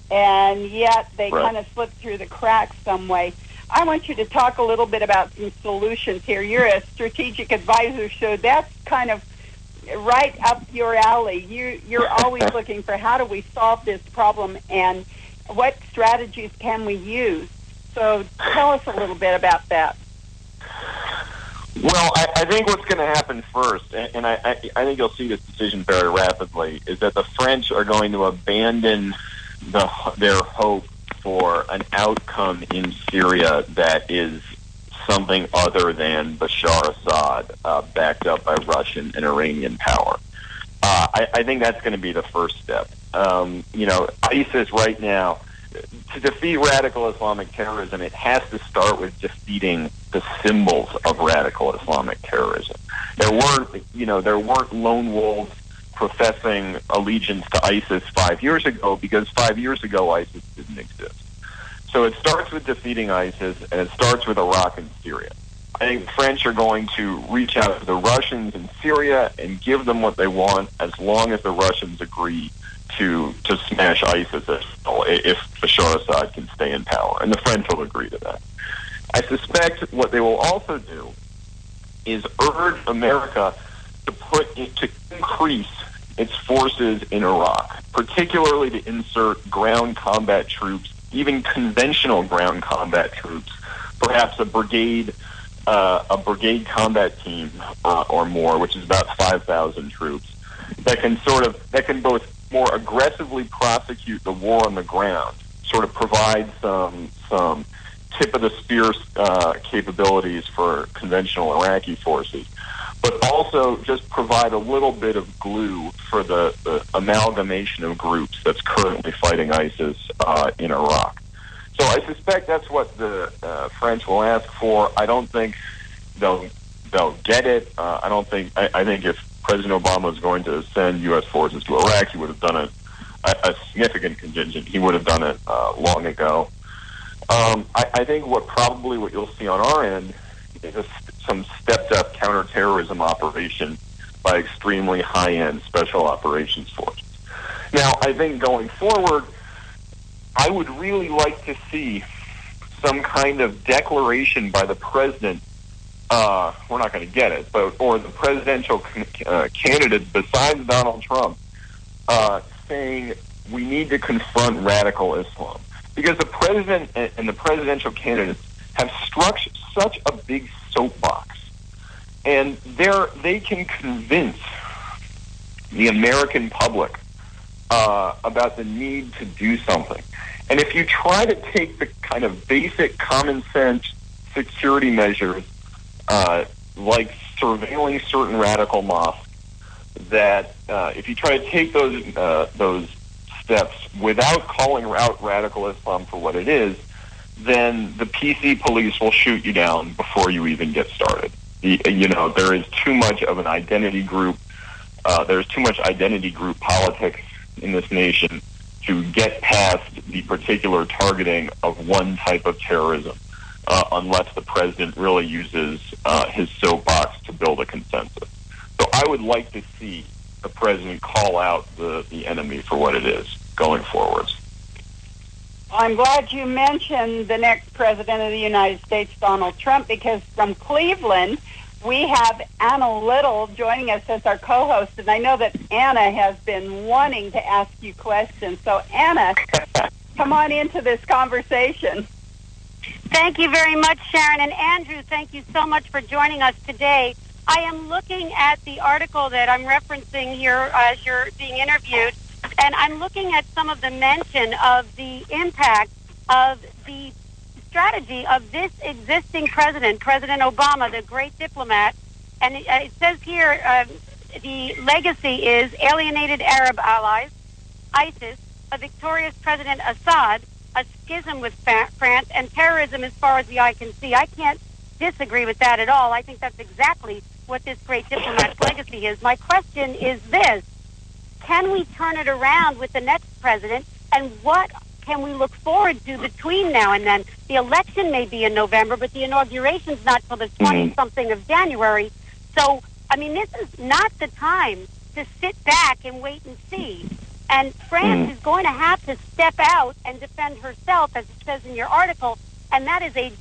and yet they kind of slip through the cracks some way. I want you to talk a little bit about some solutions here. You're a strategic advisor, so that's kind of right up your alley. You're always looking for how do we solve this problem and what strategies can we use. So tell us a little bit about that. Well, I think what's going to happen first, and I think you'll see this decision very rapidly, is that the French are going to abandon their hope for an outcome in Syria that is something other than Bashar Assad, backed up by Russian and Iranian power. I think that's going to be the first step. ISIS right now, to defeat radical Islamic terrorism, it has to start with defeating the symbols of radical Islamic terrorism. There weren't lone wolves professing allegiance to ISIS 5 years ago, because 5 years ago ISIS didn't exist. So it starts with defeating ISIS, and it starts with Iraq and Syria. I think the French are going to reach out to the Russians in Syria and give them what they want, as long as the Russians agree to smash ISIS if Bashar Assad can stay in power. And the French will agree to that. I suspect what they will also do is urge America to increase its forces in Iraq, particularly to insert ground combat troops, even conventional ground combat troops, perhaps a brigade combat team or more, which is about 5,000 troops, that can both more aggressively prosecute the war on the ground, sort of provide some tip of the spear capabilities for conventional Iraqi forces, but also just provide a little bit of glue for the amalgamation of groups that's currently fighting ISIS in Iraq. So I suspect that's what the French will ask for. I don't think they'll get it. I think if President Obama was going to send U.S. forces to Iraq, he would have done a significant contingent. He would have done it long ago. I think what you'll see on our end is some stepped-up counterterrorism operation by extremely high-end special operations forces. Now, I think going forward, I would really like to see some kind of declaration by the president. We're not going to get it, or the presidential candidates besides Donald Trump, saying we need to confront radical Islam, because the president and the presidential candidates have struck such a big soapbox, and they can convince the American public about the need to do something. And if you try to take the kind of basic common sense security measures, like surveilling certain radical mosques, that if you try to take those steps without calling out radical Islam for what it is, then the PC police will shoot you down before you even get started. There is too much of an identity group. There's too much identity group politics in this nation to get past the particular targeting of one type of terrorism, unless the president really uses his soapbox to build a consensus. So I would like to see the president call out the enemy for what it is going forwards. I'm glad you mentioned the next president of the United States, Donald Trump, because from Cleveland, we have Anna Little joining us as our co-host, and I know that Anna has been wanting to ask you questions. So, Anna, come on into this conversation. Thank you very much, Sharon. And Andrew, thank you so much for joining us today. I am looking at the article that I'm referencing here as you're being interviewed, and I'm looking at some of the mention of the impact of the strategy of this existing president, President Obama, the great diplomat. And it says here the legacy is alienated Arab allies, ISIS, a victorious President Assad, a schism with France, and terrorism as far as the eye can see. I can't disagree with that at all. I think that's exactly what this great diplomat's legacy is. My question is this: can we turn it around with the next president, and what can we look forward to between now and then? The election may be in November, but the inauguration's not till the 20-something of January. So, I mean, this is not the time to sit back and wait and see. And France is going to have to step out and defend herself, as it says in your article, and that is a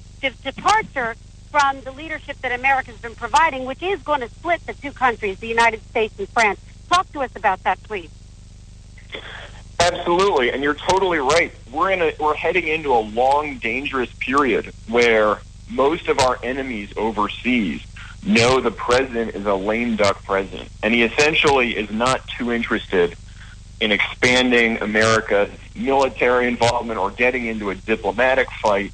departure from the leadership that America's been providing, which is going to split the two countries, the United States and France. Talk to us about that, please. Absolutely, and you're totally right. We're heading into a long, dangerous period where most of our enemies overseas know the president is a lame duck president, and he essentially is not too interested in expanding America's military involvement or getting into a diplomatic fight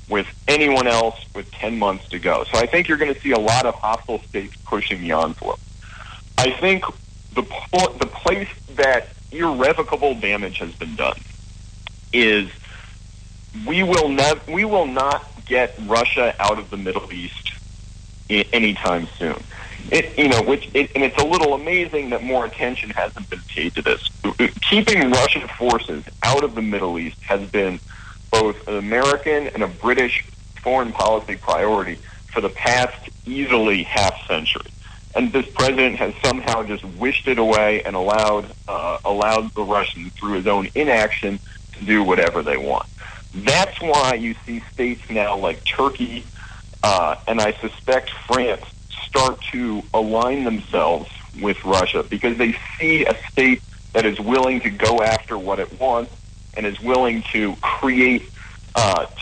with anyone else with 10 months to go. So I think you're going to see a lot of hostile states pushing the envelope. I think the place that irrevocable damage has been done is we will not get Russia out of the Middle East anytime soon. And it's a little amazing that more attention hasn't been paid to this. Keeping Russian forces out of the Middle East has been both an American and a British foreign policy priority for the past easily half century. And this president has somehow just wished it away and allowed the Russians, through his own inaction, to do whatever they want. That's why you see states now like Turkey and I suspect France start to align themselves with Russia because they see a state that is willing to go after what it wants and is willing to create,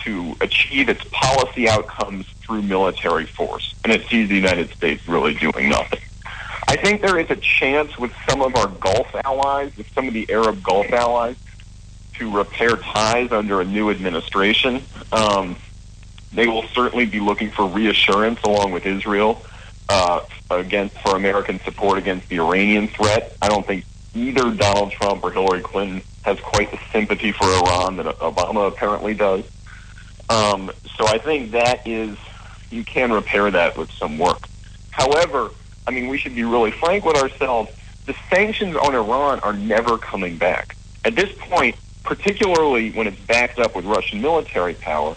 to achieve its policy outcomes through military force. And it sees the United States really doing nothing. I think there is a chance with some of our Gulf allies, with some of the Arab Gulf allies, to repair ties under a new administration. They will certainly be looking for reassurance along with Israel for American support against the Iranian threat. I don't think either Donald Trump or Hillary Clinton has quite the sympathy for Iran that Obama apparently does. So I think you can repair that with some work. However, I mean, we should be really frank with ourselves. The sanctions on Iran are never coming back. At this point, particularly when it's backed up with Russian military power,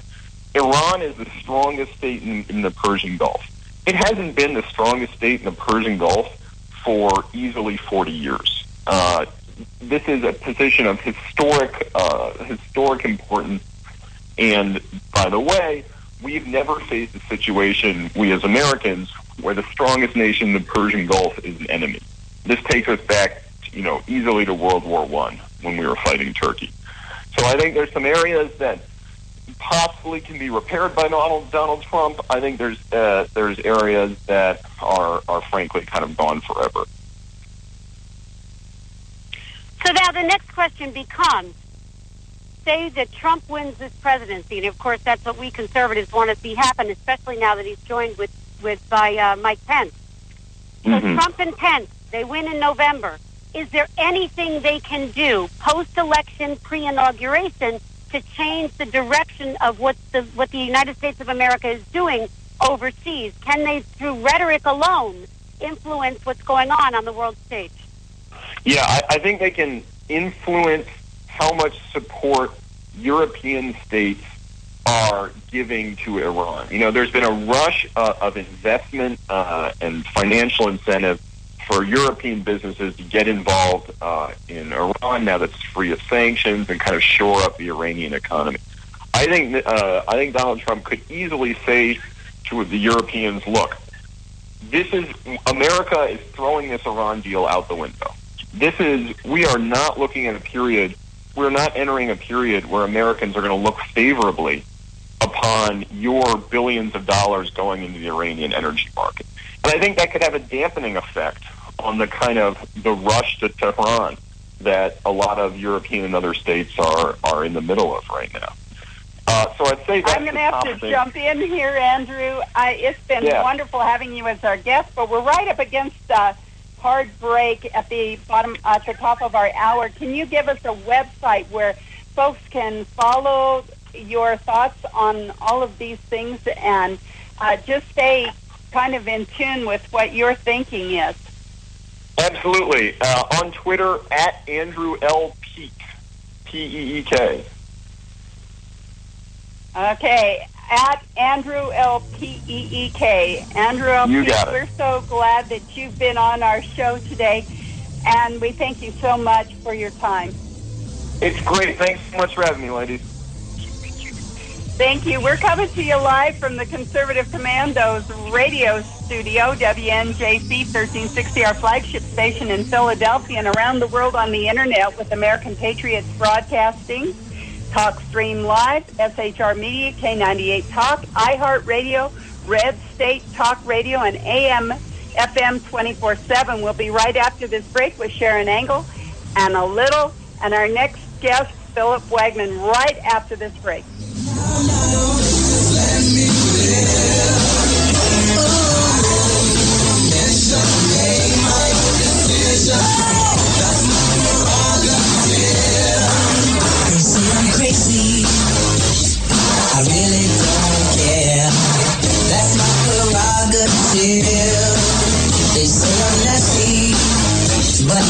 Iran is the strongest state in the Persian Gulf. It hasn't been the strongest state in the Persian Gulf for easily 40 years. This is a position of historic importance. And by the way, we've never faced a situation, we as Americans, where the strongest nation in the Persian Gulf is an enemy. This takes us back, easily to World War I when we were fighting Turkey. So I think there's some areas that possibly can be repaired by Donald Trump. I think there's areas that are frankly kind of gone forever. So now the next question becomes, say that Trump wins this presidency, and of course that's what we conservatives want to see happen, especially now that he's joined by Mike Pence. So Trump and Pence, they win in November. Is there anything they can do post-election, pre-inauguration, to change the direction of what the United States of America is doing overseas? Can they, through rhetoric alone, influence what's going on the world stage? Yeah, I think they can influence how much support European states are giving to Iran. There's been a rush of investment and financial incentive for European businesses to get involved in Iran now that's free of sanctions and kind of shore up the Iranian economy. I think Donald Trump could easily say to the Europeans, look, America is throwing this Iran deal out the window. We are not looking at we're not entering a period where Americans are going to look favorably upon your billions of dollars going into the Iranian energy market. And I think that could have a dampening effect on the kind of the rush to Tehran that a lot of European and other states are in the middle of right now. So I'd say that's I'm going to have to jump in here, Andrew. It's been wonderful having you as our guest, but we're right up against hard break at the top of our hour. Can you give us a website where folks can follow your thoughts on all of these things and just stay kind of in tune with what your thinking is? Absolutely. On Twitter, at Andrew L. Peek, P-E-E-K. Okay, at Andrew L. P-E-E-K. Andrew L. Peek, we're so glad that you've been on our show today, and we thank you so much for your time. It's great. Thanks so much for having me, ladies. Thank you. We're coming to you live from the Conservative Commandos radio studio, WNJC 1360, our flagship station in Philadelphia, and around the world on the Internet with American Patriots Broadcasting, TalkStream Live, SHR Media, K98 Talk, iHeartRadio, Red State Talk Radio, and AM FM 24/7. We'll be right after this break with Sharon Engel and our next guest, Philip Wegman, right after this break. I'm crazy, I really don't care. That's my prerogative. They say I'm nasty, but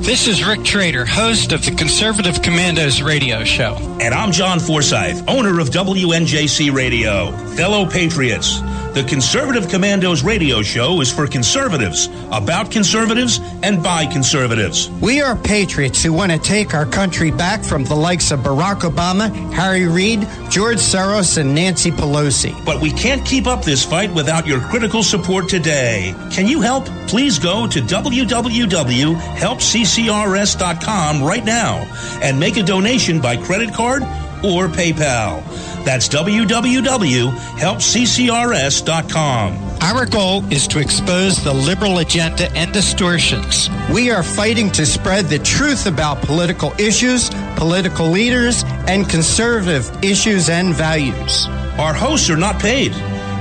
This is Rick Trader, host of the Conservative Commandos radio show. And I'm John Forsyth, owner of WNJC Radio. Fellow patriots, the Conservative Commandos radio show is for conservatives, about conservatives, and by conservatives. We are patriots who want to take our country back from the likes of Barack Obama, Harry Reid, George Soros, and Nancy Pelosi. But we can't keep up this fight without your critical support today. Can you help? Please go to www.helpccrs.com right now and make a donation by credit card or PayPal. That's www.helpccrs.com. Our goal is to expose the liberal agenda and distortions. We are fighting to spread the truth about political issues, political leaders, and conservative issues and values. Our hosts are not paid.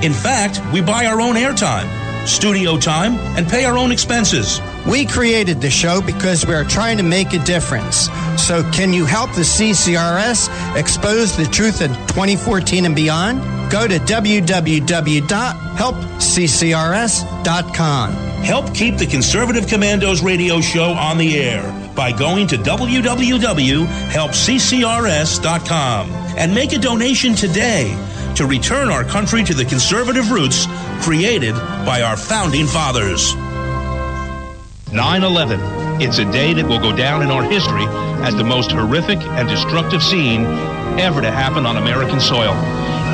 In fact, we buy our own airtime, studio time, and pay our own expenses. We created the show because we are trying to make a difference. So can you help the CCRS expose the truth in 2014 and beyond? Go to www.helpccrs.com. Help keep the Conservative Commandos radio show on the air by going to www.helpccrs.com and make a donation today to return our country to the conservative roots created by our founding fathers. 9/11. It's a day that will go down in our history as the most horrific and destructive scene ever to happen on American soil.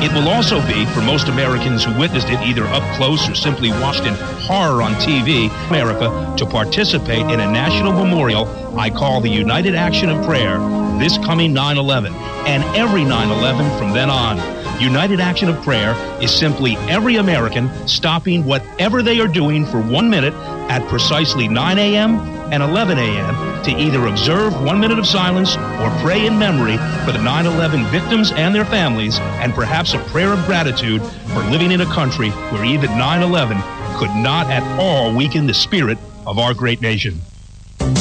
It will also be, for most Americans who witnessed it either up close or simply watched in horror on TV, America, to participate in a national memorial I call the United Action of Prayer this coming 9/11 and every 9/11 from then on. United Action of Prayer is simply every American stopping whatever they are doing for 1 minute at precisely 9 a.m. and 11 a.m. to either observe 1 minute of silence or pray in memory for the 9/11 victims and their families, and perhaps a prayer of gratitude for living in a country where even 9/11 could not at all weaken the spirit of our great nation.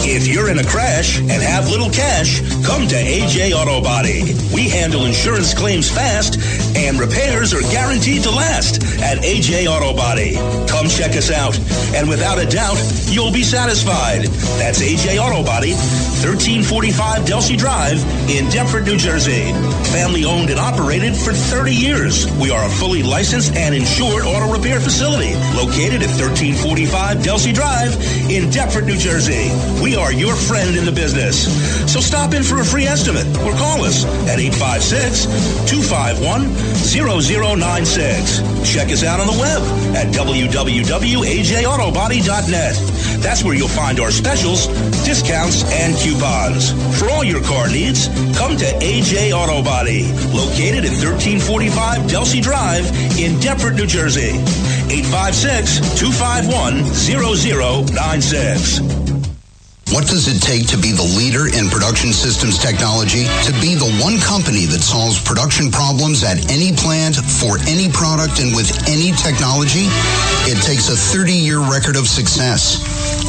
If you're in a crash and have little cash, come to AJ Auto Body. We handle insurance claims fast, and repairs are guaranteed to last at AJ Auto Body. Come check us out, and without a doubt, you'll be satisfied. That's AJ Auto Body, 1345 Delsey Drive in Deptford, New Jersey. Family owned and operated for 30 years. We are a fully licensed and insured auto repair facility located at 1345 Delsey Drive in Deptford, New Jersey. We are your friend in the business. So stop in for a free estimate or call us at 856-251-0096. Check us out on the web at www.ajautobody.net. That's where you'll find our specials, discounts, and coupons. For all your car needs, come to AJ Auto Body, located at 1345 Delsey Drive in Deptford, New Jersey. 856-251-0096. What does it take to be the leader in production systems technology? To be the one company that solves production problems at any plant, for any product, and with any technology? It takes a 30-year record of success.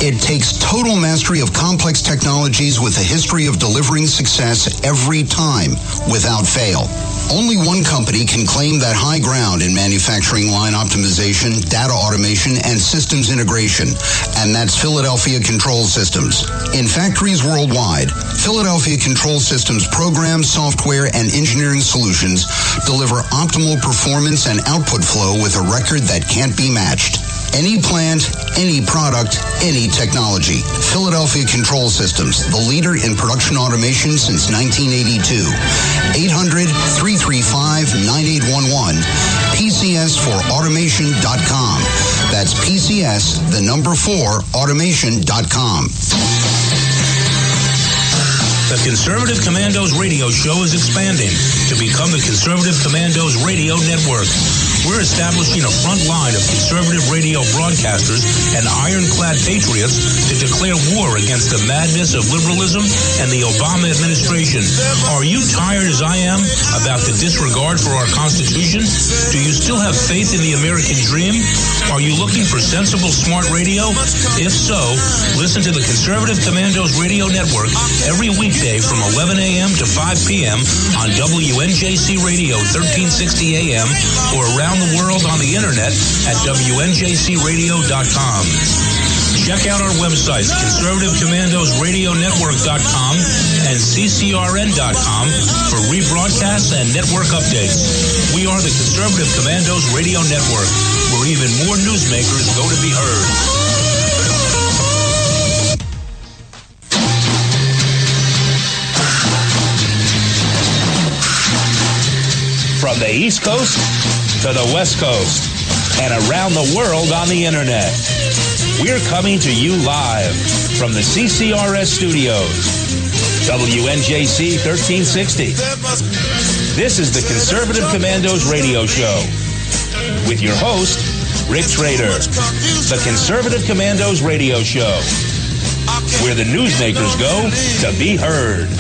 It takes total mastery of complex technologies with a history of delivering success every time, without fail. Only one company can claim that high ground in manufacturing line optimization, data automation, and systems integration, and that's Philadelphia Control Systems. In factories worldwide, Philadelphia Control Systems programs, software, and engineering solutions deliver optimal performance and output flow with a record that can't be matched. Any plant, any product, any technology. Philadelphia Control Systems, the leader in production automation since 1982. 800-335-9811. PCS4automation.com. That's PCS, the number 4, automation.com. The Conservative Commandos radio show is expanding to become the Conservative Commandos Radio Network. We're establishing a front line of conservative radio broadcasters and ironclad patriots to declare war against the madness of liberalism and the Obama administration. Are you tired, as I am, about the disregard for our Constitution? Do you still have faith in the American dream? Are you looking for sensible, smart radio? If so, listen to the Conservative Commandos Radio Network every weekday from 11 a.m. to 5 p.m. on WNJC Radio 1360 a.m. or around the world on the internet at WNJCradio.com. Check out our websites, ConservativeCommandosRadioNetwork.com and CCRN.com for rebroadcasts and network updates. We are the Conservative Commandos Radio Network, where even more newsmakers go to be heard. From the East Coast to the West Coast and around the world on the internet, we're coming to you live from the CCRS studios, WNJC 1360. This is the Conservative Commandos radio show with your host, Rick Trader. The Conservative Commandos radio show, where the newsmakers go to be heard.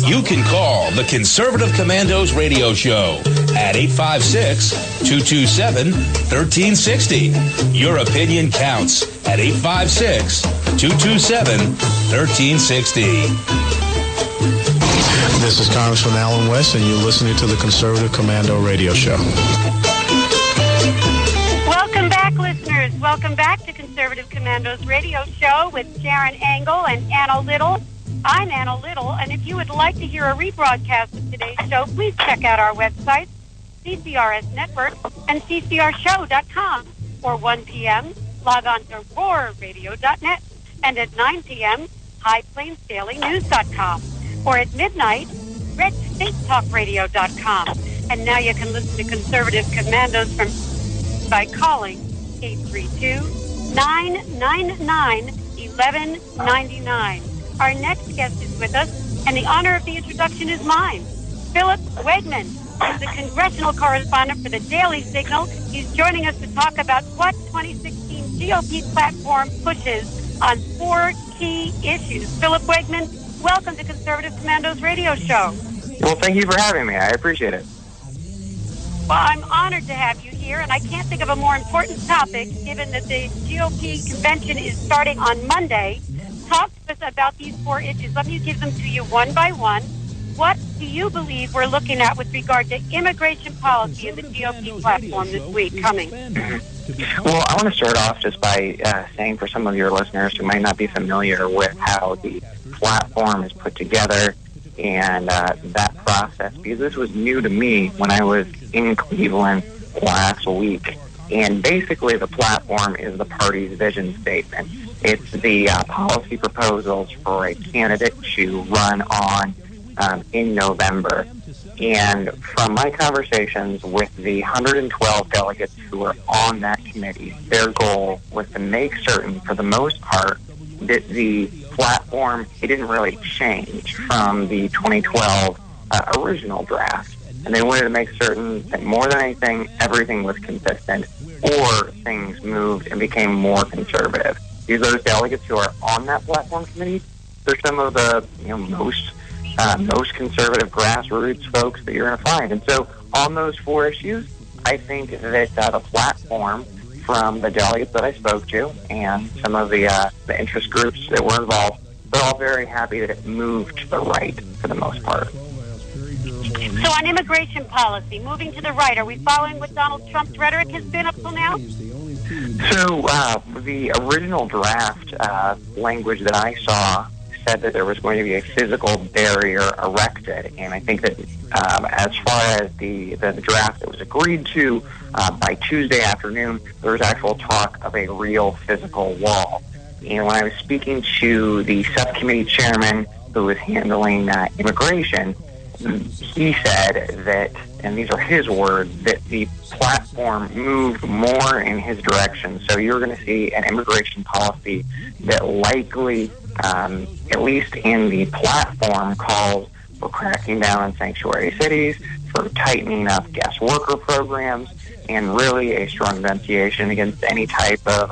You can call the Conservative Commandos radio show at 856-227-1360. Your opinion counts at 856-227-1360. This is Congressman Alan West, and you're listening to the Conservative Commando radio show. Welcome back, listeners. Welcome back to Conservative Commandos radio show with Sharon Angle and Anna Little. I'm Anna Little, and if you would like to hear a rebroadcast of today's show, please check out our websites, CCRS Network and CCRShow.com. Or 1 p.m., log on to RoarRadio.net, and at 9 p.m., HighPlainsDailyNews.com. Or at midnight, RedStateTalkRadio.com. And now you can listen to Conservative Commandos by calling 832-999-1199. Our next guest is with us, and the honor of the introduction is mine. Philip Wegman is the congressional correspondent for the Daily Signal. He's joining us to talk about what 2016 GOP platform pushes on 4 key issues. Philip Wegman, welcome to Conservative Commandos radio show. Well, thank you for having me. I appreciate it. Well, I'm honored to have you here, and I can't think of a more important topic, given that the GOP convention is starting on Monday. Talk to us about these 4 issues. Let me give them to you one by one. What do you believe we're looking at with regard to immigration policy in the GOP platform this week coming? Well, I want to start off just by saying for some of your listeners who might not be familiar with how the platform is put together and that process, because this was new to me when I was in Cleveland last week. And basically the platform is the party's vision statement. It's the policy proposals for a candidate to run on in November. And from my conversations with the 112 delegates who were on that committee, their goal was to make certain, for the most part, that the platform, it didn't really change from the 2012 original draft. and they wanted to make certain that more than anything, everything was consistent, or things moved and became more conservative. Those delegates who are on that platform committee, they're some of the most conservative grassroots folks that you're going to find. And so on those 4 issues, I think that the platform from the delegates that I spoke to and some of the interest groups that were involved, they're all very happy that it moved to the right for the most part. So on immigration policy, moving to the right, are we following what Donald Trump's rhetoric has been up till now? So the original draft language that I saw said that there was going to be a physical barrier erected, and I think that as far as the draft that was agreed to by Tuesday afternoon, there was actual talk of a real physical wall. And when I was speaking to the subcommittee chairman who was handling immigration, he said that, and these are his words, that the platform moved more in his direction. So you're going to see an immigration policy that likely, at least in the platform, calls for cracking down on sanctuary cities, for tightening up guest worker programs, and really a strong denunciation against any type of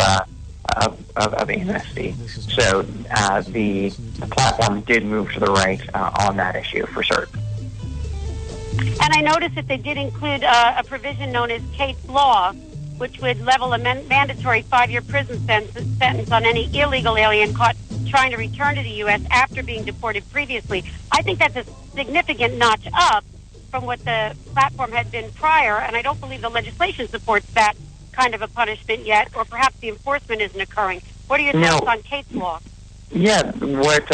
amnesty. So the platform did move to the right on that issue for certain. And I noticed that they did include a provision known as Kate's Law, which would level a mandatory 5-year prison sentence on any illegal alien caught trying to return to the U.S. after being deported previously. I think that's a significant notch up from what the platform had been prior, and I don't believe the legislation supports that kind of a punishment yet, or perhaps the enforcement isn't occurring. What are your thoughts on Kate's Law? Yeah, what's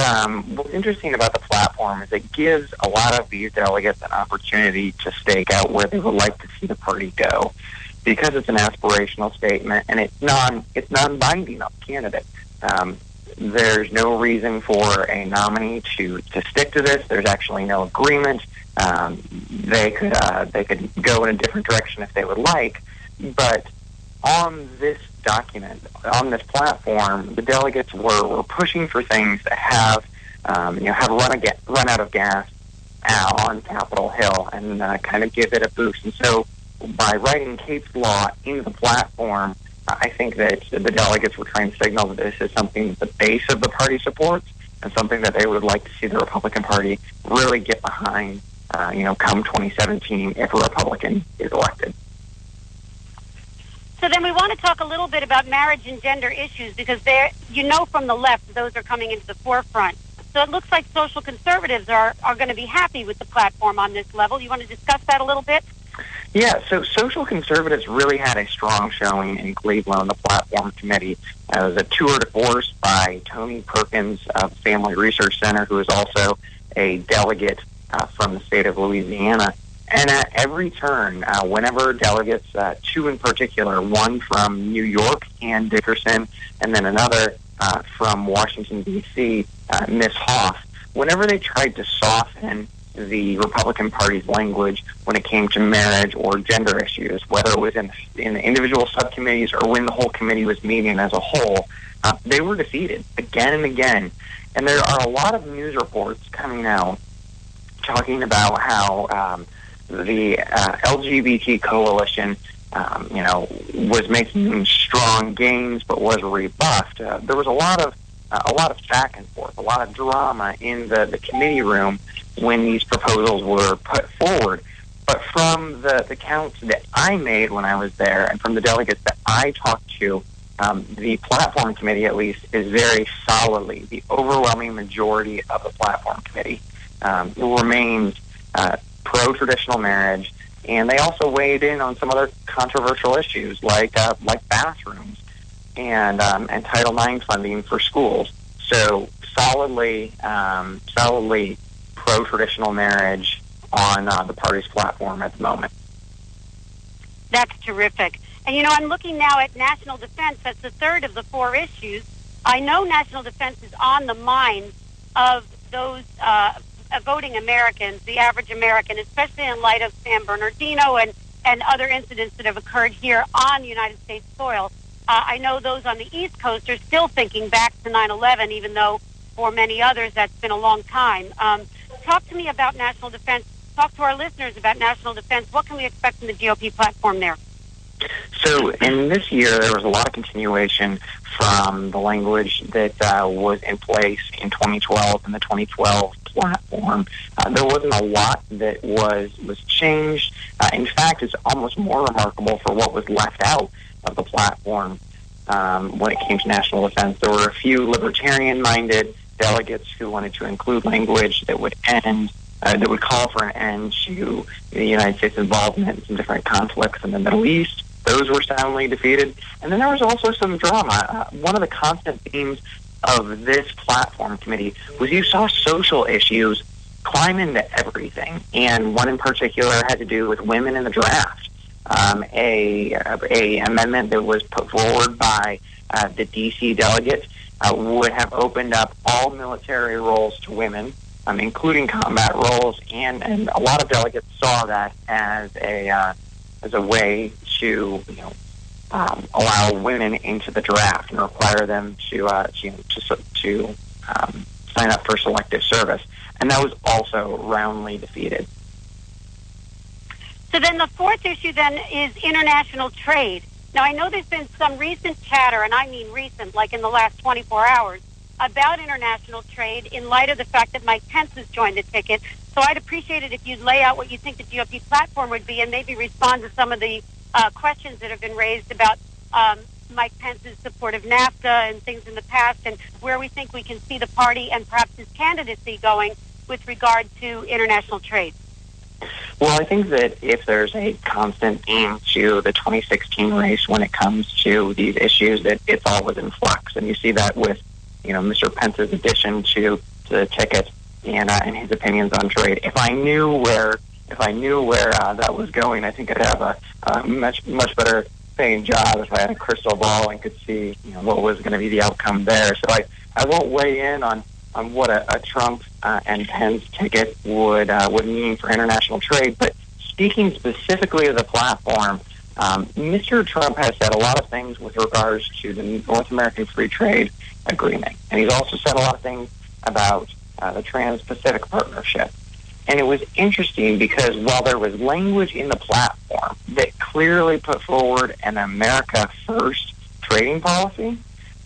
interesting about the platform is it gives a lot of these delegates an opportunity to stake out where they would like to see the party go, because it's an aspirational statement and it's non-binding on the candidate. There's no reason for a nominee to stick to this. There's actually no agreement. They could go in a different direction if they would like, but on this document, on this platform, the delegates were pushing for things that have run out of gas on Capitol Hill and kind of give it a boost. And so by writing Kate's Law into the platform, I think that the delegates were trying to signal that this is something that the base of the party supports and something that they would like to see the Republican Party really get behind, come 2017 if a Republican is elected. So then we want to talk a little bit about marriage and gender issues, because from the left, those are coming into the forefront. So it looks like social conservatives are going to be happy with the platform on this level. You want to discuss that a little bit? Yeah, so social conservatives really had a strong showing in Cleveland on the platform committee. It was a tour de force by Tony Perkins of the Family Research Center, who is also a delegate from the state of Louisiana. And at every turn, whenever delegates, two in particular, one from New York, Ann Dickerson, and then another from Washington, D.C., Miss Hoff, whenever they tried to soften the Republican Party's language when it came to marriage or gender issues, whether it was in the individual subcommittees or when the whole committee was meeting as a whole, they were defeated again and again. And there are a lot of news reports coming out talking about how the LGBT coalition, was making strong gains but was rebuffed. There was a lot of back and forth, a lot of drama in the committee room when these proposals were put forward. But from the counts that I made when I was there and from the delegates that I talked to, the platform committee, at least, is very solidly, the overwhelming majority of the platform committee remains pro-traditional marriage, and they also weighed in on some other controversial issues like bathrooms and Title IX funding for schools. So solidly pro-traditional marriage on the party's platform at the moment. That's terrific. And, I'm looking now at national defense. That's the third of the four issues. I know national defense is on the minds of those voting Americans, the average American, especially in light of San Bernardino and other incidents that have occurred here on United States soil. I know those on the East Coast are still thinking back to 9/11, even though for many others that's been a long time. Talk to me about national defense. talk to our listeners about national defense. What can we expect from the GOP platform there? So in this year, there was a lot of continuation from the language that was in place in 2012 and the 2012 platform. There wasn't a lot that was changed. In fact, it's almost more remarkable for what was left out of the platform when it came to national defense. There were a few libertarian-minded delegates who wanted to include language that would that would call for an end to the United States' involvement in some different conflicts in the Middle East. Those were soundly defeated. And then there was also some drama. One of the constant themes of this platform committee was you saw social issues climb into everything. And one in particular had to do with women in the draft. A amendment that was put forward by the D.C. delegate would have opened up all military roles to women, including combat roles, and a lot of delegates saw that as a way to allow women into the draft and require them to sign up for selective service, and that was also roundly defeated. So then the fourth issue then is international trade. Now, I know there's been some recent chatter, and I mean recent, like in the last 24 hours, about international trade in light of the fact that Mike Pence has joined the ticket. So I'd appreciate it if you'd lay out what you think the GOP platform would be and maybe respond to some of the questions that have been raised about Mike Pence's support of NAFTA and things in the past, and where we think we can see the party and perhaps his candidacy going with regard to international trade. Well, I think that if there's a constant theme to the 2016 race when it comes to these issues, that it's always in flux, and you see that with Mr. Pence's addition to the ticket and his opinions on trade. If I knew where that was going, I think I'd have a much better paying job if I had a crystal ball and could see what was going to be the outcome there. So I won't weigh in on what a Trump and Pence ticket would mean for international trade. But speaking specifically of the platform, Mr. Trump has said a lot of things with regards to the North American Free Trade Agreement, and he's also said a lot of things about the Trans-Pacific Partnership. And it was interesting because while there was language in the platform that clearly put forward an America First trading policy,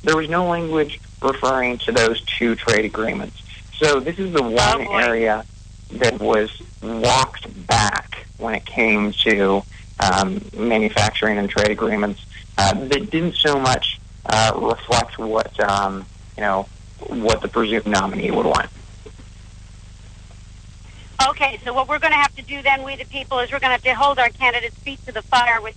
there was no language referring to those two trade agreements. So this is the one area that was walked back when it came to manufacturing and trade agreements that didn't so much reflect what the presumed nominee would want. Okay, so what we're going to have to do then, we the people, is we're going to have to hold our candidates' feet to the fire. We're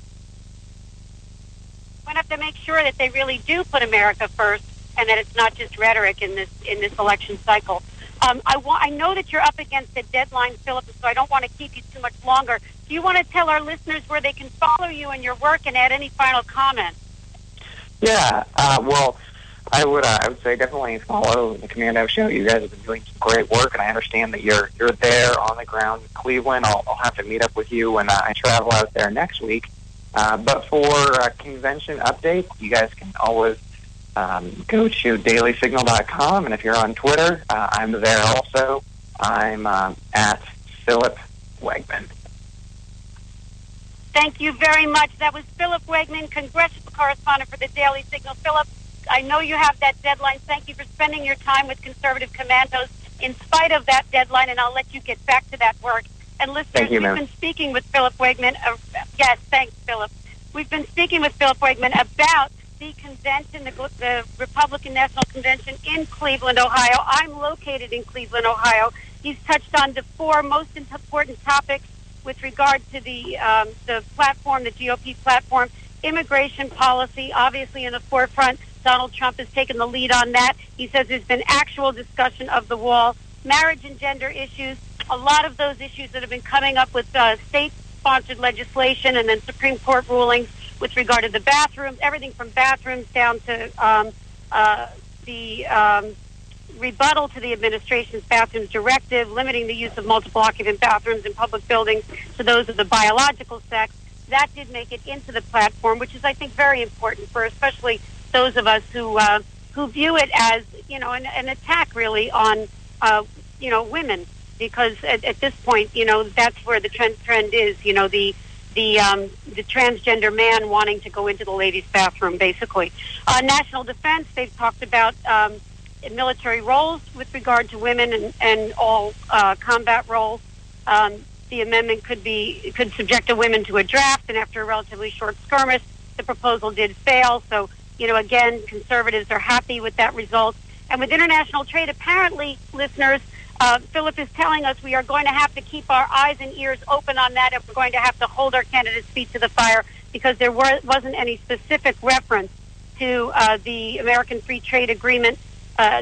going to have to make sure that they really do put America first, and that it's not just rhetoric in this election cycle. I know that you're up against a deadline, Philip, so I don't want to keep you too much longer. Do you want to tell our listeners where they can follow you and your work and add any final comments? Yeah, well, I would say definitely follow the Commando Show. You guys have been doing some great work, and I understand that you're there on the ground in Cleveland. I'll have to meet up with you when I travel out there next week. But for convention updates, you guys can always go to dailysignal.com, and if you're on Twitter, I'm there also. I'm at Philip Wegman. Thank you very much. That was Philip Wegman, congressional correspondent for the Daily Signal. Philip, I know you have that deadline. Thank you for spending your time with conservative commandos in spite of that deadline, and I'll let you get back to that work. And listeners, we've been speaking with Philip Wegman. Yes, thanks, Philip. We've been speaking with Philip Wegman about the convention, the Republican National Convention in Cleveland, Ohio. I'm located in Cleveland, Ohio. He's touched on the four most important topics with regard to the platform, the GOP platform. Immigration policy, obviously in the forefront. Donald Trump has taken the lead on that. He says there's been actual discussion of the wall. Marriage and gender issues, a lot of those issues that have been coming up with state-sponsored legislation and then Supreme Court rulings with regard to the bathrooms, everything from bathrooms down to the rebuttal to the administration's bathrooms directive, limiting the use of multiple occupant bathrooms in public buildings to those of the biological sex. That did make it into the platform, which is, I think, very important for especially those of us who view it as, an attack really on, women. because at this point, that's where the trend is. The transgender man wanting to go into the ladies' bathroom, basically. National defense, they've talked about military roles with regard to women and all combat roles. The amendment could subject a women to a draft, and after a relatively short skirmish, the proposal did fail. So, again, conservatives are happy with that result. And with international trade, apparently, listeners, Philip is telling us we are going to have to keep our eyes and ears open on that, and we're going to have to hold our candidates' feet to the fire, because there wasn't any specific reference to the American Free Trade Agreement,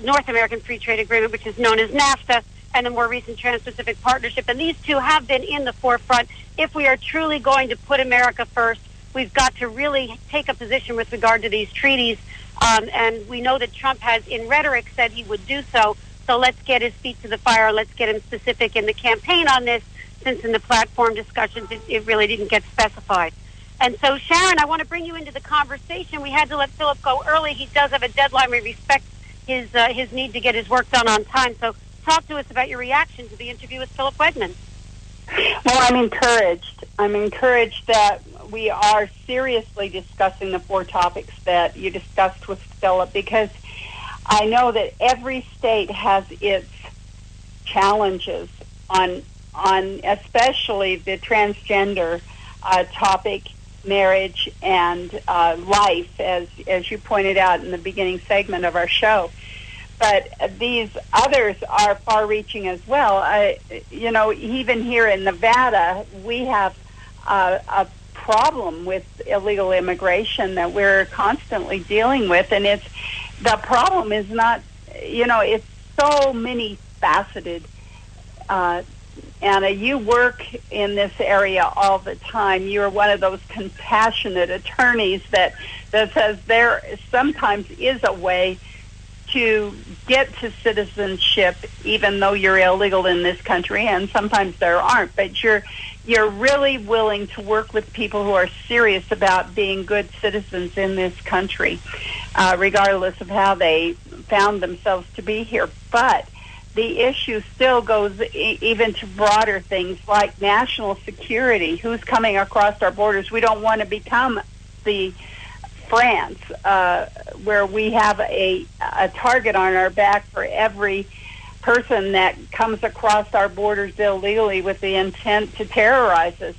North American Free Trade Agreement, which is known as NAFTA, and the more recent Trans-Pacific Partnership. And these two have been in the forefront. If we are truly going to put America first, we've got to really take a position with regard to these treaties. And we know that Trump has, in rhetoric, said he would do so. So let's get his feet to the fire. Let's get him specific in the campaign on this, since in the platform discussions it really didn't get specified. And so, Sharon, I want to bring you into the conversation. We had to let Philip go early. He does have a deadline. We respect his need to get his work done on time. So talk to us about your reaction to the interview with Philip Wegman. Well, I'm encouraged. I'm encouraged that we are seriously discussing the 4 topics that you discussed with Philip, because I know that every state has its challenges on especially the transgender topic, marriage and life, as you pointed out in the beginning segment of our show. But these others are far-reaching as well. Even here in Nevada, we have a problem with illegal immigration that we're constantly dealing with, and the problem is not, it's so many faceted. Anna, you work in this area all the time. You're one of those compassionate attorneys that says there sometimes is a way to get to citizenship, even though you're illegal in this country, and sometimes there aren't. But you're really willing to work with people who are serious about being good citizens in this country, regardless of how they found themselves to be here. But the issue still goes even to broader things like national security. Who's coming across our borders? We don't want to become the France, where we have a target on our back for every person that comes across our borders illegally with the intent to terrorize us.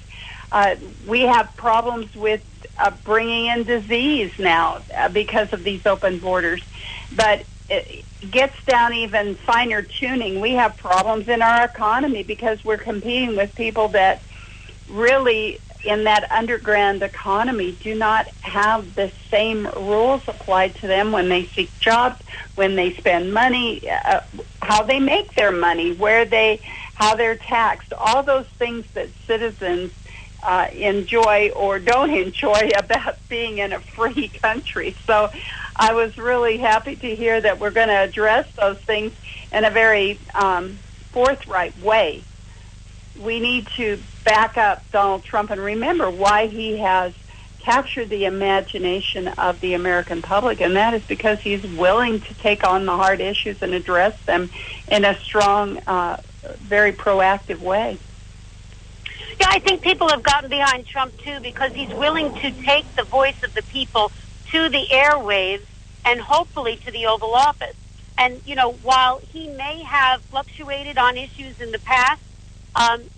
We have problems with bringing in disease now because of these open borders. But it gets down even finer tuning. We have problems in our economy because we're competing with people that really, in that underground economy, do not have the same rules applied to them when they seek jobs, when they spend money, how they make their money, how they're taxed, all those things that citizens enjoy or don't enjoy about being in a free country. So I was really happy to hear that we're going to address those things in a very forthright way. We need to back up Donald Trump and remember why he has captured the imagination of the American public, and that is because he's willing to take on the hard issues and address them in a strong, very proactive way. Yeah, I think people have gotten behind Trump, too, because he's willing to take the voice of the people to the airwaves and hopefully to the Oval Office. And, while he may have fluctuated on issues in the past,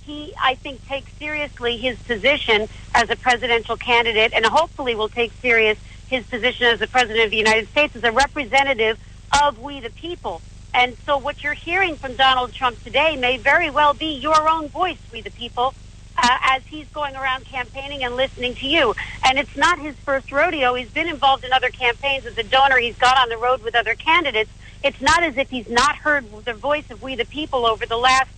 he, I think, takes seriously his position as a presidential candidate, and hopefully will take serious his position as the President of the United States as a representative of we the people. And so what you're hearing from Donald Trump today may very well be your own voice, we the people, as he's going around campaigning and listening to you. And it's not his first rodeo. He's been involved in other campaigns as a donor. He's got on the road with other candidates. It's not as if he's not heard the voice of we the people over the last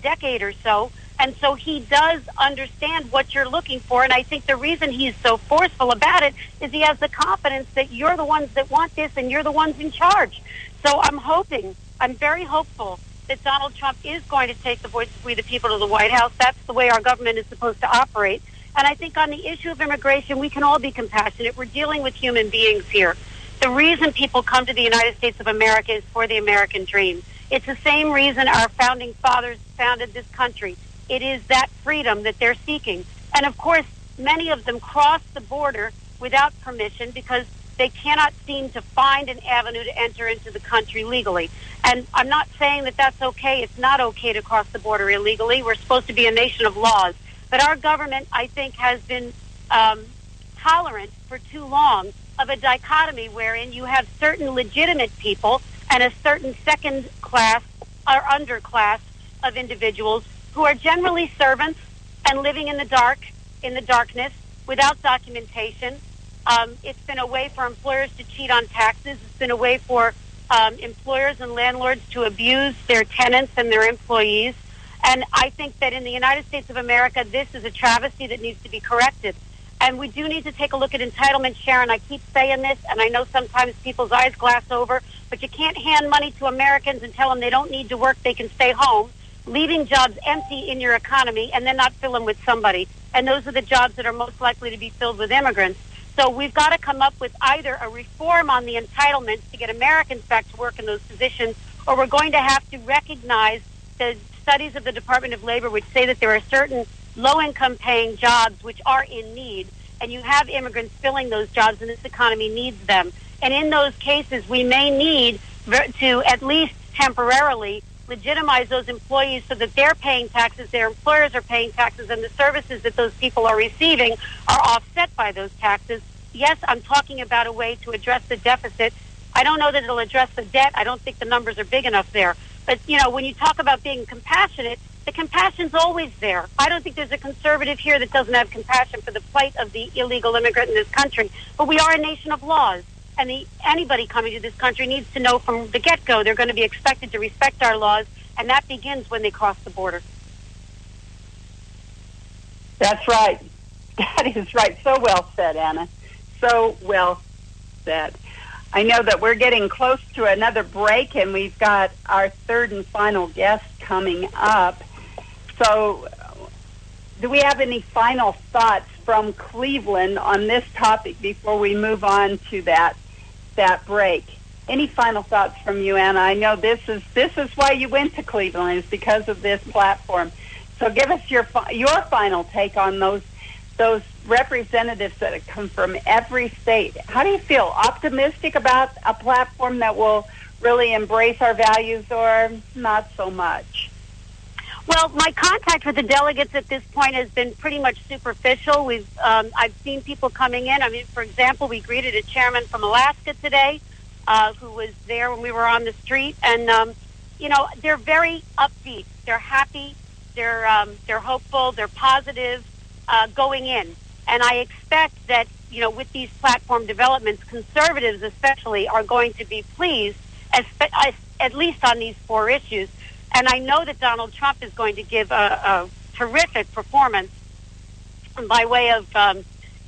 decade or so. And so he does understand what you're looking for. And I think the reason he's so forceful about it is he has the confidence that you're the ones that want this and you're the ones in charge. So I'm very hopeful that Donald Trump is going to take the voice of we the people to the White House. That's the way our government is supposed to operate. And I think on the issue of immigration, we can all be compassionate. We're dealing with human beings here. The reason people come to the United States of America is for the American dream. It's the same reason our founding fathers founded this country. It is that freedom that they're seeking. And of course, many of them cross the border without permission because they cannot seem to find an avenue to enter into the country legally. And I'm not saying that that's okay. It's not okay to cross the border illegally. We're supposed to be a nation of laws. But our government, I think, has been tolerant for too long of a dichotomy wherein you have certain legitimate people and a certain second class or underclass of individuals who are generally servants and living in the darkness, without documentation. It's been a way for employers to cheat on taxes. It's been a way for employers and landlords to abuse their tenants and their employees. And I think that in the United States of America, this is a travesty that needs to be corrected. And we do need to take a look at entitlement, Sharon. I keep saying this, and I know sometimes people's eyes glass over, but you can't hand money to Americans and tell them they don't need to work, they can stay home, leaving jobs empty in your economy and then not fill them with somebody. And those are the jobs that are most likely to be filled with immigrants. So we've got to come up with either a reform on the entitlements to get Americans back to work in those positions, or we're going to have to recognize the studies of the Department of Labor which say that there are certain low-income paying jobs which are in need, and you have immigrants filling those jobs, and this economy needs them. And in those cases, we may need to at least temporarily legitimize those employees so that they're paying taxes, their employers are paying taxes, and the services that those people are receiving are offset by those taxes. Yes, I'm talking about a way to address the deficit. I don't know that it'll address the debt. I don't think the numbers are big enough there. But, you know, when you talk about being compassionate, the compassion's always there. I don't think there's a conservative here that doesn't have compassion for the plight of the illegal immigrant in this country. But we are a nation of laws. And anybody coming to this country needs to know from the get-go they're going to be expected to respect our laws, and that begins when they cross the border. That's right. That is right. So well said, Anna. So well said. I know that we're getting close to another break, and we've got our third and final guest coming up. So do we have any final thoughts from Cleveland on this topic before we move on to that break? Any final thoughts from you, Anna? I know this is why you went to Cleveland, is because of this platform. So give us your final take on those representatives that have come from every state. How do you feel? Optimistic about a platform that will really embrace our values, or not so much? Well, my contact with the delegates at this point has been pretty much superficial. I've seen people coming in. I mean, for example, we greeted a chairman from Alaska today who was there when we were on the street. And, you know, they're very upbeat. They're happy. They're hopeful. They're positive going in. And I expect that, you know, with these platform developments, conservatives especially are going to be pleased, at least on these 4 issues. And I know that Donald Trump is going to give a terrific performance by way of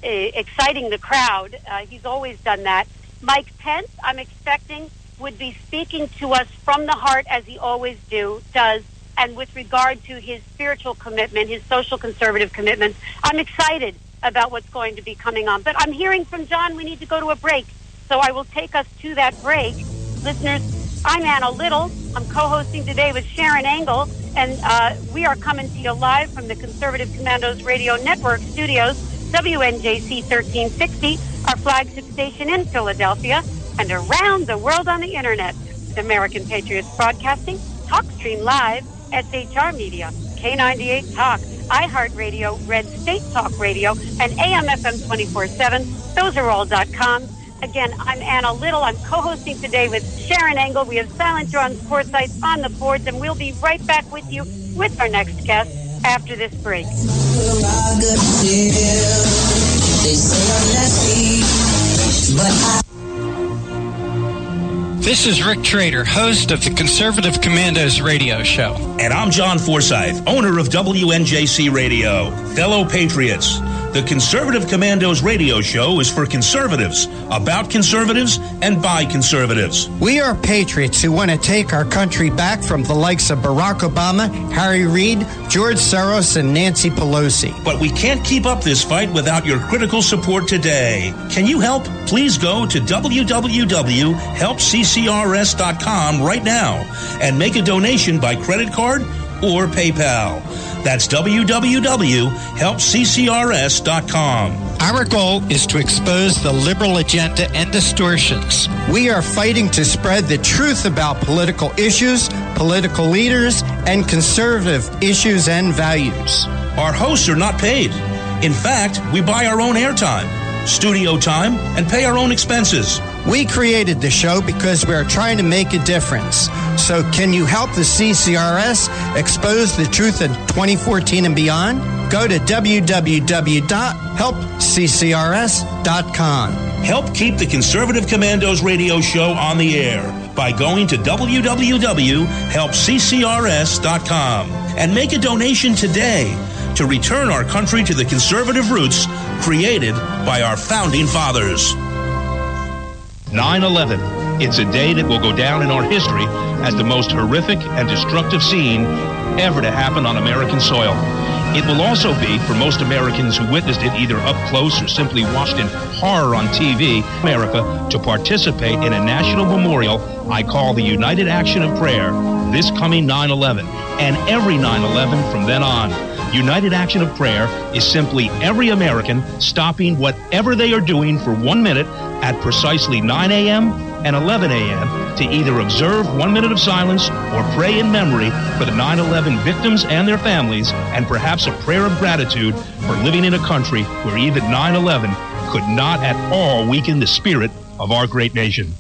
exciting the crowd. He's always done that. Mike Pence, I'm expecting, would be speaking to us from the heart, as he always does, and with regard to his spiritual commitment, his social conservative commitments. I'm excited about what's going to be coming on. But I'm hearing from John we need to go to a break, so I will take us to that break. Listeners, I'm Anna Little. I'm co-hosting today with Sharon Engel, and we are coming to you live from the Conservative Commandos Radio Network studios, WNJC 1360, our flagship station in Philadelphia, and around the world on the Internet. American Patriots Broadcasting, TalkStream Live, SHR Media, K98 Talk, iHeartRadio, Red State Talk Radio, and AM/FM 24/7. Those are all .com. Again, I'm Anna Little. I'm co-hosting today with Sharon Engel. We have Silent John's Forsyth on the boards, and we'll be right back with you with our next guest after this break. This is Rick Trader, host of the Conservative Commandos radio show. And I'm John Forsyth, owner of WNJC Radio. Fellow patriots, The Conservative Commandos radio show is for conservatives, about conservatives, and by conservatives. We are patriots who want to take our country back from the likes of Barack Obama, Harry Reid, George Soros, and Nancy Pelosi. But we can't keep up this fight without your critical support today. Can you help? Please go to www.helpccrs.com right now and make a donation by credit card or PayPal. That's www.helpccrs.com. Our goal is to expose the liberal agenda and distortions. We are fighting to spread the truth about political issues, political leaders, and conservative issues and values. Our hosts are not paid. In fact, we buy our own airtime, studio time, and pay our own expenses. We created the show because we are trying to make a difference. So can you help the CCRS expose the truth in 2014 and beyond? Go to www.helpccrs.com. Help keep the Conservative Commandos radio show on the air by going to www.helpccrs.com and make a donation today to return our country to the conservative roots created by our founding fathers. 9/11. It's a day that will go down in our history as the most horrific and destructive scene ever to happen on American soil. It will also be, for most Americans who witnessed it either up close or simply watched in horror on TV, America, to participate in a national memorial I call the United Action of Prayer this coming 9/11 and every 9/11 from then on. United Action of Prayer is simply every American stopping whatever they are doing for 1 minute at precisely 9 a.m. and 11 a.m. to either observe 1 minute of silence or pray in memory for the 9/11 victims and their families, and perhaps a prayer of gratitude for living in a country where even 9/11 could not at all weaken the spirit of our great nation.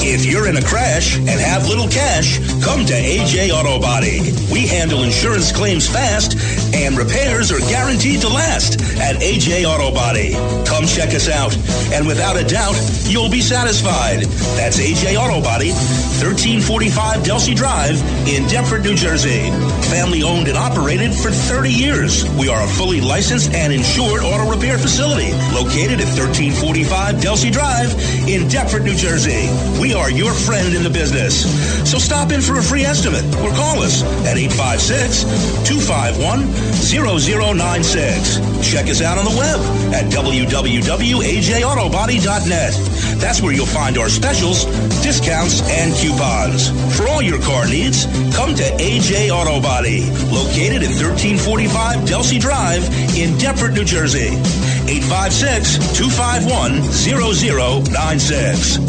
If you're in a crash and have little cash, come to AJ Auto Body. We handle insurance claims fast, and repairs are guaranteed to last at AJ Auto Body. Come check us out, and without a doubt, you'll be satisfied. That's AJ Auto Body, 1345 Delsey Drive in Deptford, New Jersey. Family owned and operated for 30 years. We are a fully licensed and insured auto repair facility located at 1345 Delsey Drive in Deptford, New Jersey. We are your friend in the business. So stop in for a free estimate or call us at 856-251-0096. Check us out on the web at www.ajautobody.net. That's where you'll find our specials, discounts, and coupons. For all your car needs, come to AJ Auto Body, located at 1345 Delsey Drive in Deptford, New Jersey. 856-251-0096.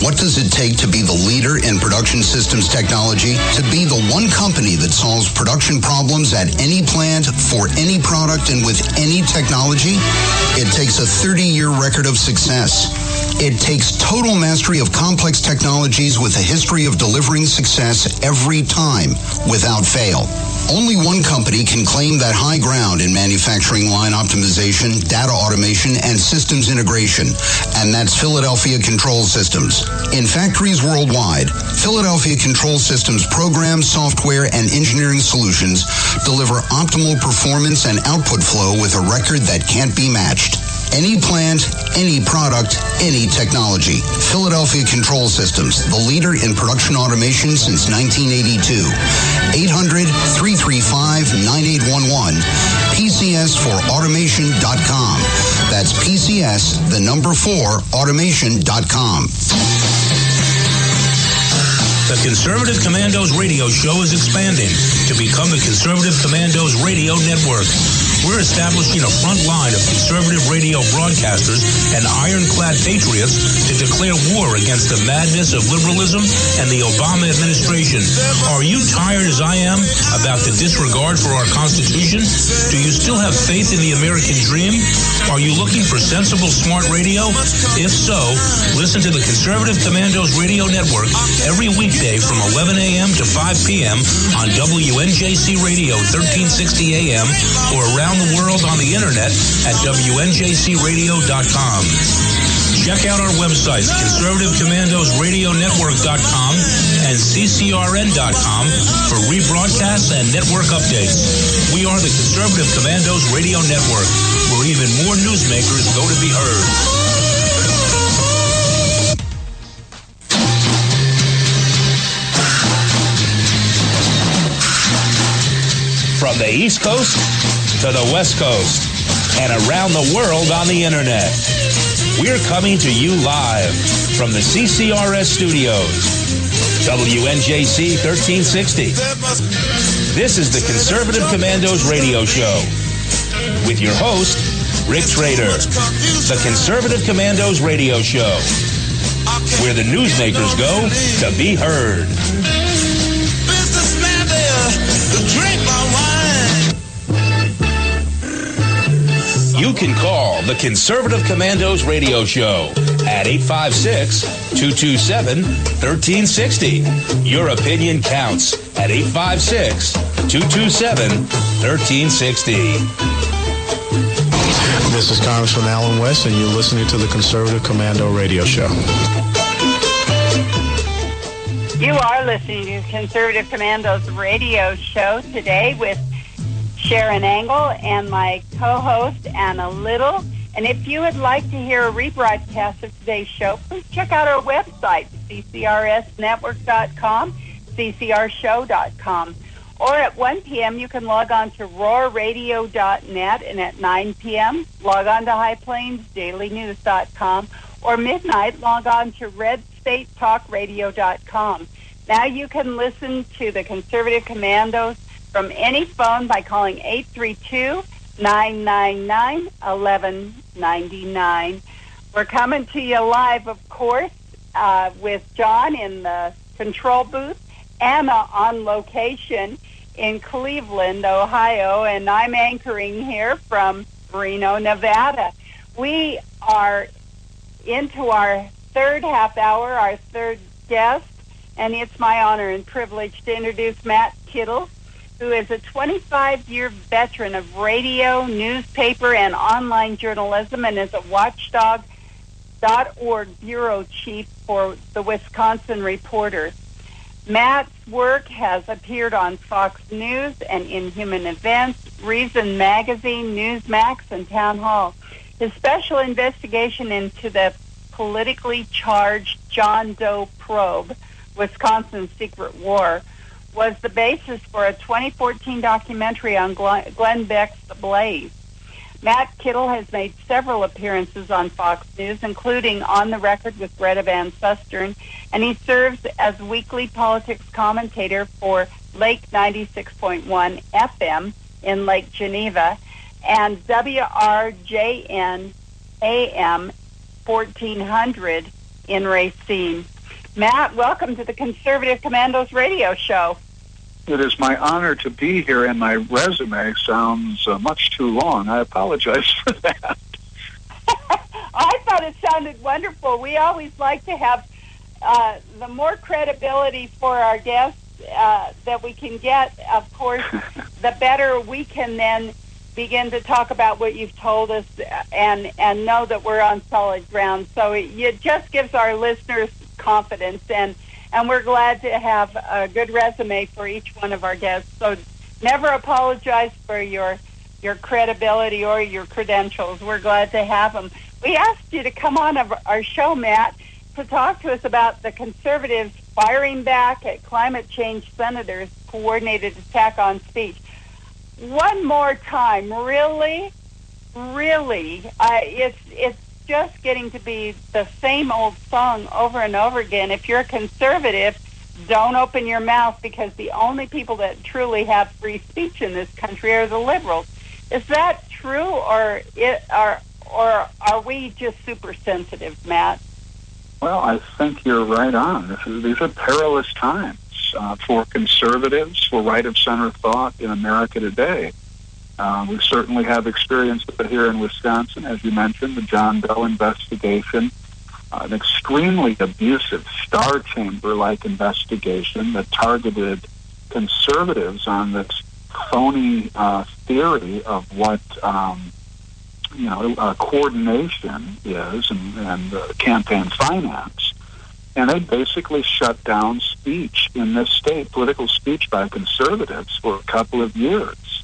What does it take to be the leader in production systems technology? To be the one company that solves production problems at any plant, for any product, and with any technology? It takes a 30-year record of success. It takes total mastery of complex technologies with a history of delivering success every time, without fail. Only one company can claim that high ground in manufacturing line optimization, data automation, and systems integration, and that's Philadelphia Control Systems. In factories worldwide, Philadelphia Control Systems programs, software, and engineering solutions deliver optimal performance and output flow with a record that can't be matched. Any plant, any product, any technology. Philadelphia Control Systems, the leader in production automation since 1982. 800-335-9811. PCS4automation.com. That's PCS, the number 4, automation.com. The Conservative Commandos radio show is expanding to become the Conservative Commandos Radio Network. We're establishing a front line of conservative radio broadcasters and ironclad patriots to declare war against the madness of liberalism and the Obama administration. Are you tired, as I am, about the disregard for our Constitution? Do you still have faith in the American dream? Are you looking for sensible, smart radio? If so, listen to the Conservative Commandos Radio Network every weekday from 11 a.m. to 5 p.m. on WNJC Radio 1360 a.m. or around around the world on the internet at WNJCradio.com. Check out our websites, ConservativeCommandosRadioNetwork.com and CCRN.com for rebroadcasts and network updates. We are the Conservative Commandos Radio Network, where even more newsmakers go to be heard. From the East Coast to the West Coast and around the world on the internet, we're coming to you live from the CCRS studios, WNJC 1360. This is the Conservative Commandos Radio Show with your host, Rick Trader. The Conservative Commandos Radio Show, where the newsmakers go to be heard. You can call the Conservative Commandos Radio Show at 856-227-1360. Your opinion counts at 856-227-1360. This is Congressman Alan West, and you're listening to the Conservative Commando Radio Show. You are listening to Conservative Commandos Radio Show today with Sharon Angle and my co-host, Anna Little. And if you would like to hear a rebroadcast of today's show, please check out our website, ccrsnetwork.com, ccrshow.com. Or at 1 p.m., you can log on to roarradio.net, and at 9 p.m., log on to highplainsdailynews.com, or midnight, log on to redstatetalkradio.com. Now you can listen to the Conservative Commandos from any phone by calling 832-999-1199. We're coming to you live, of course, with John in the control booth, Anna on location in Cleveland, Ohio, and I'm anchoring here from Reno, Nevada. We are into our third half hour, our third guest, and it's my honor and privilege to introduce Matt Kittle, who is a 25-year veteran of radio, newspaper, and online journalism, and is a Watchdog.org bureau chief for the Wisconsin Reporter. Matt's work has appeared on Fox News and Inhuman Events, Reason Magazine, Newsmax, and Town Hall. His special investigation into the politically charged John Doe probe, Wisconsin's Secret War, was the basis for a 2014 documentary on Glenn Beck's The Blaze. Matt Kittle has made several appearances on Fox News, including On the Record with Greta Van Susteren, and he serves as weekly politics commentator for Lake 96.1 FM in Lake Geneva and WRJN AM 1400 in Racine. Matt, welcome to the Conservative Commandos Radio Show. It is my honor to be here, and my resume sounds much too long. I apologize for that. I thought it sounded wonderful. We always like to have the more credibility for our guests that we can get, of course, the better we can then begin to talk about what you've told us and know that we're on solid ground. So it just gives our listeners confidence, and we're glad to have a good resume for each one of our guests. So never apologize for your credibility or your credentials. We're glad to have them. We asked you to come on our show, Matt, to talk to us about the conservatives firing back at climate change senators' coordinated attack on speech. One more time, really? It's just getting to be the same old song over and over again. If you're a conservative, don't open your mouth, because the only people that truly have free speech in this country are the liberals. Is that true, or are we just super sensitive, Matt? Well, I think you're right on. These are perilous times for conservatives, for right-of-center thought in America today. We certainly have experience with it here in Wisconsin, as you mentioned, the John Doe investigation, an extremely abusive Star Chamber-like investigation that targeted conservatives on this phony theory of what coordination is and campaign finance, and they basically shut down speech in this state, political speech by conservatives, for a couple of years.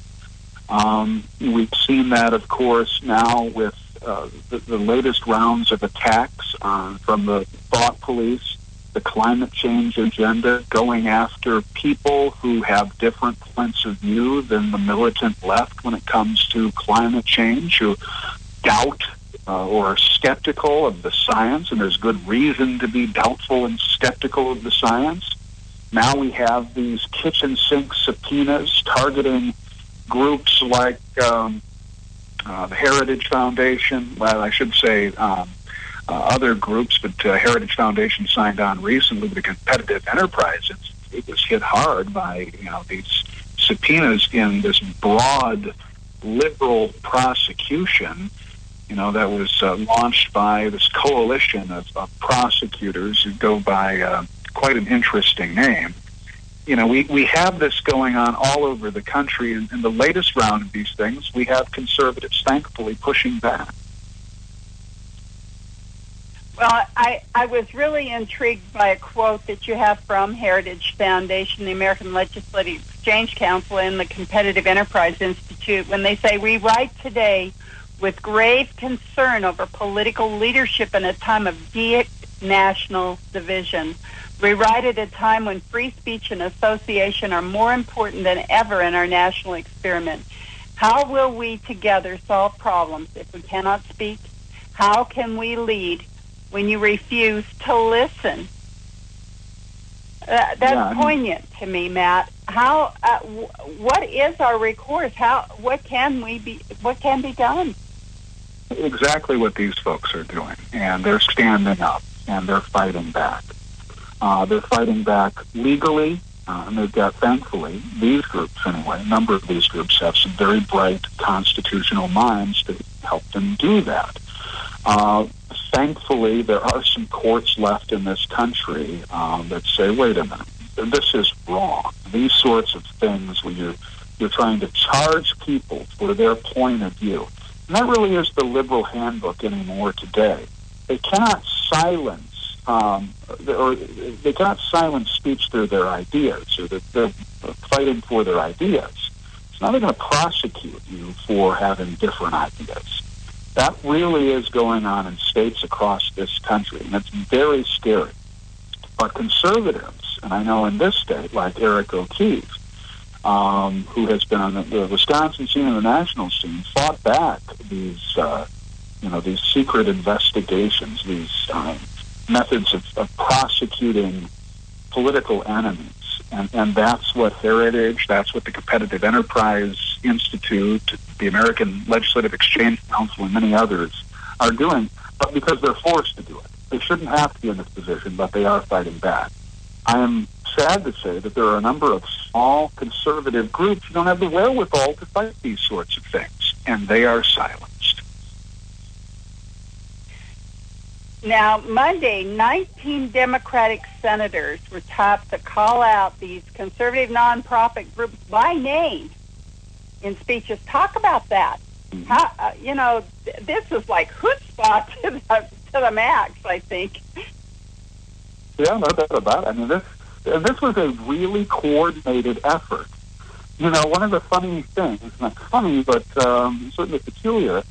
We've seen that, of course, now with the latest rounds of attacks from the thought police, the climate change agenda, going after people who have different points of view than the militant left when it comes to climate change, who doubt or are skeptical of the science, and there's good reason to be doubtful and skeptical of the science. Now we have these kitchen sink subpoenas targeting groups like the Heritage Foundation. Well, I should say other groups, but Heritage Foundation signed on recently with the Competitive Enterprise. It was hit hard by these subpoenas in this broad liberal prosecution, that was launched by this coalition of prosecutors who go by quite an interesting name. We have this going on all over the country. In the latest round of these things, we have conservatives, thankfully, pushing back. Well, I was really intrigued by a quote that you have from Heritage Foundation, the American Legislative Exchange Council, and the Competitive Enterprise Institute, when they say, "We write today with grave concern over political leadership in a time of deep national division. We write at a time when free speech and association are more important than ever in our national experiment. How will we together solve problems if we cannot speak? How can we lead when you refuse to listen?" That's poignant to me, Matt. How? What is our recourse? What can be done? Exactly what these folks are doing, and they're standing up and they're fighting back. They're fighting back legally, and they've got, thankfully, these groups anyway, a number of these groups have some very bright constitutional minds to help them do that. Thankfully, there are some courts left in this country that say, wait a minute, this is wrong. These sorts of things where you're trying to charge people for their point of view. And that really is the liberal handbook anymore today. They cannot silence they cannot silence speech through their ideas, or they're fighting for their ideas. So now they're going to prosecute you for having different ideas. That really is going on in states across this country, and it's very scary. But conservatives, and I know in this state, like Eric O'Keefe, who has been on the Wisconsin scene and the national scene, fought back these secret investigations, these methods of prosecuting political enemies. And that's what Heritage, that's what the Competitive Enterprise Institute, the American Legislative Exchange Council, and many others are doing, but because they're forced to do it. They shouldn't have to be in this position, but they are fighting back. I am sad to say that there are a number of small conservative groups who don't have the wherewithal to fight these sorts of things, and they are silenced. Now, Monday, 19 Democratic senators were tapped to call out these conservative nonprofit groups by name in speeches. Talk about that. How, this is like chutzpah to the max, I think. Yeah, no doubt about it. I mean, this was a really coordinated effort. One of the funny things, not funny, but certainly peculiar,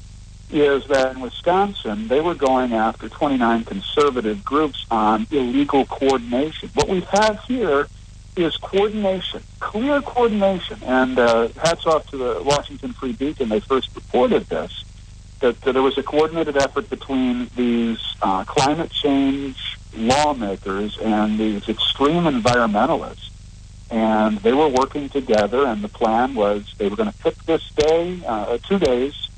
is that in Wisconsin, they were going after 29 conservative groups on illegal coordination. What we have here is coordination, clear coordination. And hats off to the Washington Free Beacon. They first reported this, that there was a coordinated effort between these climate change lawmakers and these extreme environmentalists. And they were working together, and the plan was they were going to pick this day, 2 days,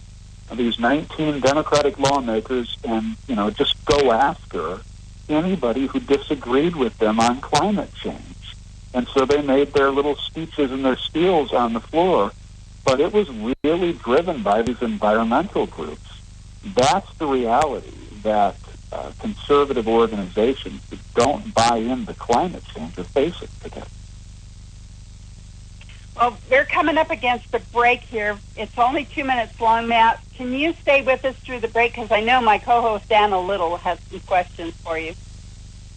these 19 Democratic lawmakers, and just go after anybody who disagreed with them on climate change. And so they made their little speeches and their spiels on the floor, but it was really driven by these environmental groups. That's the reality, that conservative organizations that don't buy into climate change are facing today. Well, Well, we're coming up against the break here. It's only 2 minutes long, Matt. Can you stay with us through the break? Because I know my co-host, Anna Little, has some questions for you.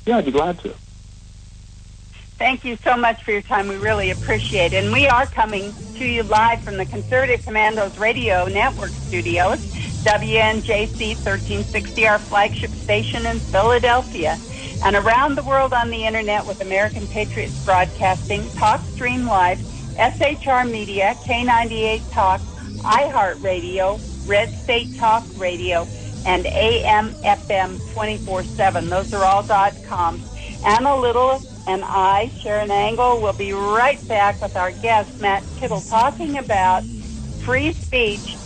Yeah, I'd be glad to. Thank you so much for your time. We really appreciate it. And we are coming to you live from the Conservative Commandos Radio Network studios, WNJC 1360, our flagship station in Philadelphia, and around the world on the Internet with American Patriots Broadcasting, TalkStream Live, SHR Media, K98 Talk, iHeartRadio, Red State Talk Radio, and AM FM 24/7. Those are all .coms. Anna Little and I, Sharon Angle, will be right back with our guest, Matt Kittle, talking about free speech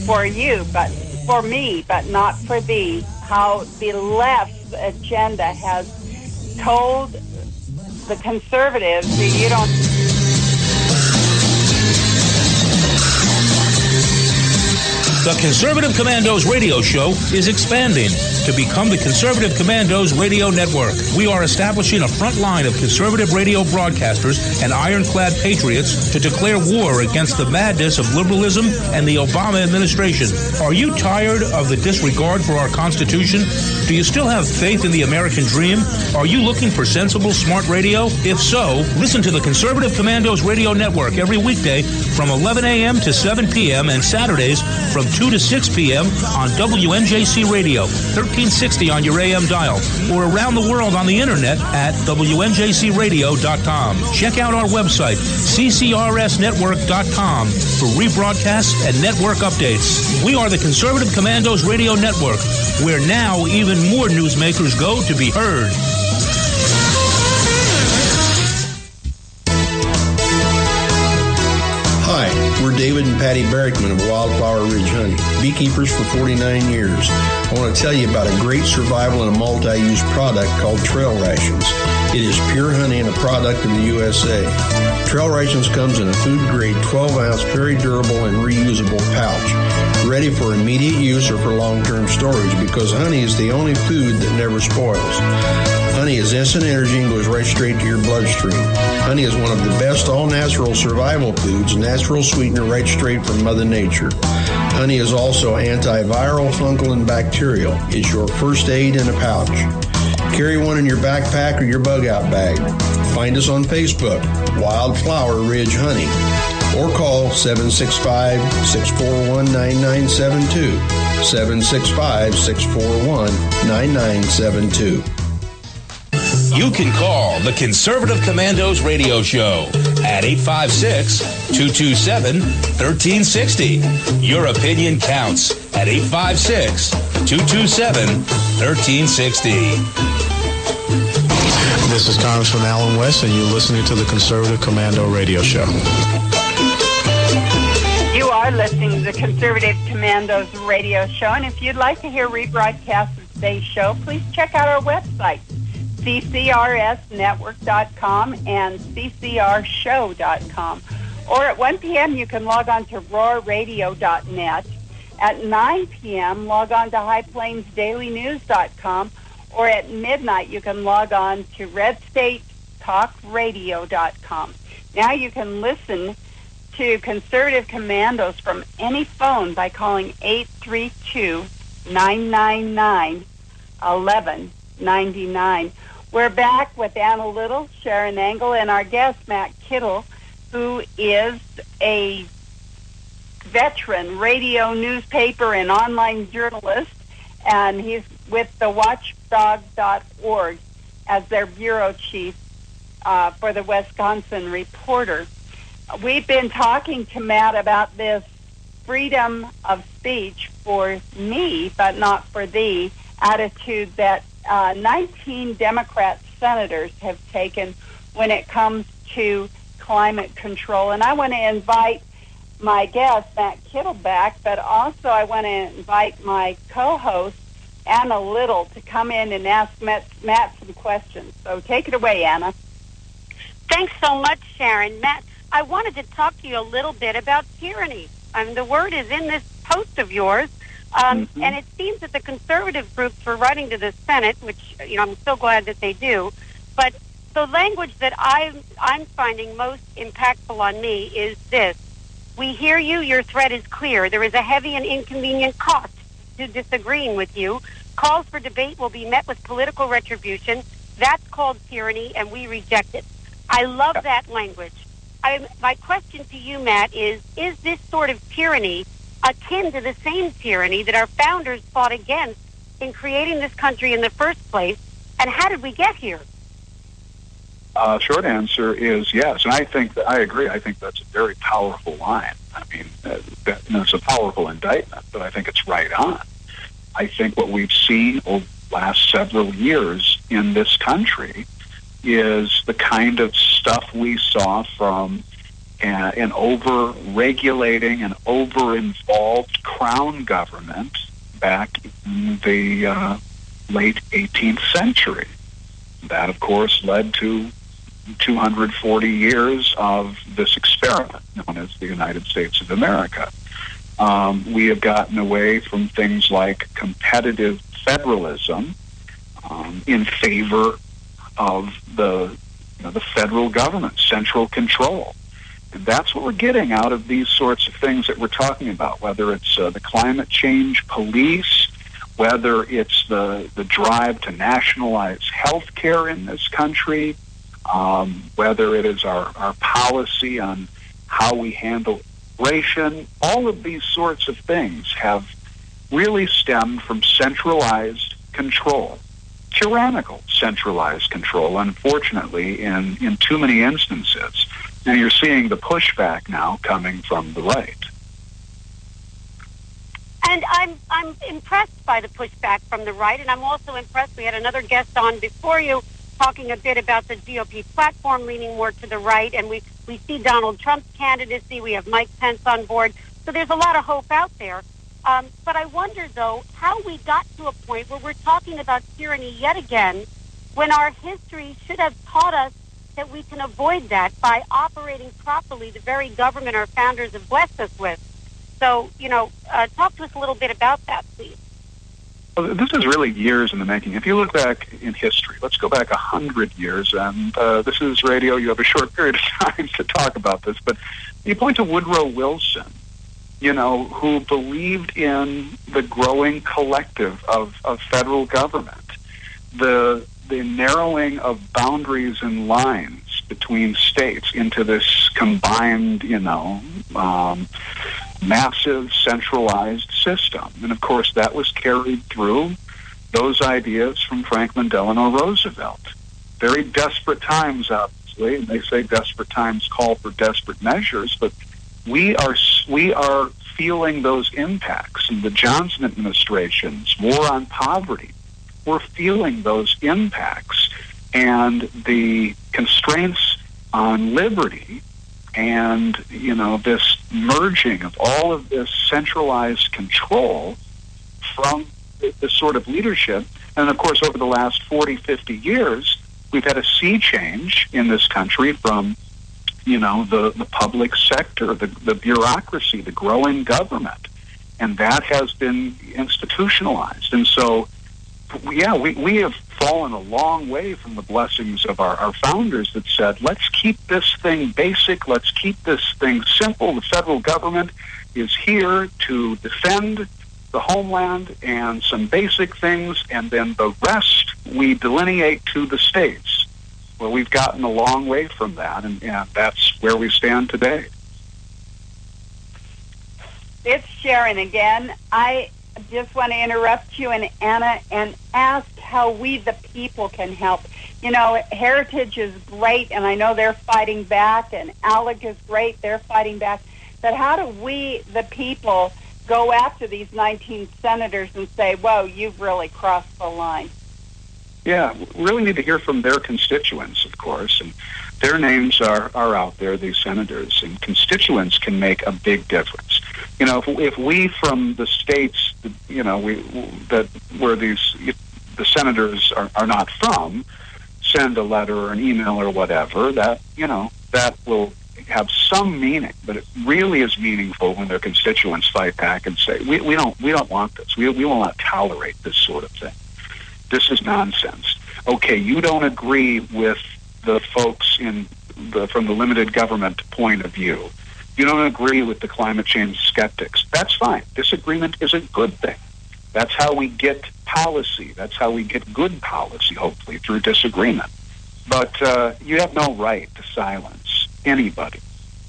for you, but for me, but not for thee. How the left's agenda has told the conservatives that you don't... The Conservative Commandos radio show is expanding to become the Conservative Commandos radio network. We are establishing a front line of conservative radio broadcasters and ironclad patriots to declare war against the madness of liberalism and the Obama administration. Are you tired of the disregard for our Constitution? Do you still have faith in the American dream? Are you looking for sensible, smart radio? If so, listen to the Conservative Commandos radio network every weekday from 11 a.m. to 7 p.m. and Saturdays from 2 to 6 p.m. on WNJC Radio, 1360 on your AM dial, or around the world on the Internet at WNJCradio.com. Check out our website, ccrsnetwork.com, for rebroadcasts and network updates. We are the Conservative Commandos Radio Network, where now even more newsmakers go to be heard. Hi, we're David and Patty Barrickman of Wildflower Ridge Honey, beekeepers for 49 years. I want to tell you about a great survival and a multi-use product called Trail Rations. It is pure honey and a product in the USA. Trail Rations comes in a food-grade 12-ounce, very durable and reusable pouch, ready for immediate use or for long-term storage because honey is the only food that never spoils. Honey is instant energy and goes right straight to your bloodstream. Honey is one of the best all-natural survival foods, natural sweetener right straight from Mother Nature. Honey is also antiviral, fungal, and bacterial. It's your first aid in a pouch. Carry one in your backpack or your bug-out bag. Find us on Facebook, Wildflower Ridge Honey, or call 765-641-9972, 765-641-9972. You can call the Conservative Commandos radio show at 856-227-1360. Your opinion counts at 856-227-1360. This is Congressman Alan West, and you're listening to the Conservative Commando radio show. You are listening to the Conservative Commandos radio show, and if you'd like to hear rebroadcasts of today's show, please check out our website, ccrsnetwork.com and ccrshow.com. Or at 1 p.m. you can log on to roarradio.net. At 9 p.m. log on to highplainsdailynews.com. Or at midnight you can log on to redstatetalkradio.com. Now you can listen to Conservative Commandos from any phone by calling 832-999-1199. We're back with Anna Little, Sharon Angle, and our guest, Matt Kittle, who is a veteran radio, newspaper, and online journalist, and he's with the watchdog.org as their bureau chief for the Wisconsin Reporter. We've been talking to Matt about this freedom of speech for me, but not for thee, attitude that 19 Democrat senators have taken when it comes to climate control. And I want to invite my guest, Matt Kittle, back, but also I want to invite my co-host, Anna Little, to come in and ask Matt some questions. So take it away, Anna. Thanks so much, Sharon. Matt, I wanted to talk to you a little bit about tyranny. The word is in this post of yours, and it seems that the conservative groups were writing to the Senate, which I'm so glad that they do, but So language that I'm finding most impactful on me is this. We hear you. Your threat is clear. There is a heavy and inconvenient cost to disagreeing with you. Calls for debate will be met with political retribution. That's called tyranny, and we reject it. I love that language. My question to you, Matt, is this sort of tyranny akin to the same tyranny that our founders fought against in creating this country in the first place? And how did we get here? Short answer is yes, and I agree. I think that's a very powerful line. I mean, it's a powerful indictment, but I think it's right on. I think what we've seen over the last several years in this country is the kind of stuff we saw from an over-regulating and over-involved crown government back in the late 18th century. That, of course, led to 240 years of this experiment known as the United States of America. We have gotten away from things like competitive federalism in favor of the federal government, central control. And that's what we're getting out of these sorts of things that we're talking about, whether it's the climate change police, whether it's the drive to nationalize health care in this country, whether it is our policy on how we handle immigration. All of these sorts of things have really stemmed from centralized control, tyrannical centralized control, unfortunately, in too many instances. And you're seeing the pushback now coming from the right. And I'm impressed by the pushback from the right, and I'm also impressed. We had another guest on before you talking a bit about the GOP platform leaning more to the right, and we see Donald Trump's candidacy. We have Mike Pence on board. So there's a lot of hope out there. But I wonder, though, how we got to a point where we're talking about tyranny yet again when our history should have taught us that we can avoid that by operating properly the very government our founders have blessed us with. So, talk to us a little bit about that, please. Well, this is really years in the making. If you look back in history, let's go back 100 years, and this is radio. You have a short period of time to talk about this, but you point to Woodrow Wilson, who believed in the growing collective of federal government, the narrowing of boundaries and lines between states into this combined, massive centralized system. And of course, that was carried through those ideas from Franklin Delano Roosevelt. Very desperate times, obviously, and they say desperate times call for desperate measures, but we are feeling those impacts. In the Johnson administration's war on poverty, we're feeling those impacts, and the constraints on liberty, and this merging of all of this centralized control from this sort of leadership. And of course, over the last 40, 50 years, we've had a sea change in this country from the public sector, the bureaucracy, the growing government, and that has been institutionalized. And so, we have fallen a long way from the blessings of our founders that said, let's keep this thing basic, let's keep this thing simple. The federal government is here to defend the homeland and some basic things, and then the rest we delineate to the states. Well, we've gotten a long way from that, and that's where we stand today. It's Sharon again. I just want to interrupt you and Anna and ask how we, the people, can help. Heritage is great, and I know they're fighting back, and ALEC is great, they're fighting back. But how do we, the people, go after these 19 senators and say, whoa, you've really crossed the line? Yeah, we really need to hear from their constituents, of course, and their names are out there, these senators, and constituents can make a big difference. If we from the states, where the senators are not from, send a letter or an email or whatever, that will have some meaning, but it really is meaningful when their constituents fight back and say, we don't want this. We will not tolerate this sort of thing. This is nonsense. Okay, you don't agree with the folks from the limited government point of view. You don't agree with the climate change skeptics. That's fine. Disagreement is a good thing. That's how we get policy. That's how we get good policy, hopefully, through disagreement. But you have no right to silence anybody.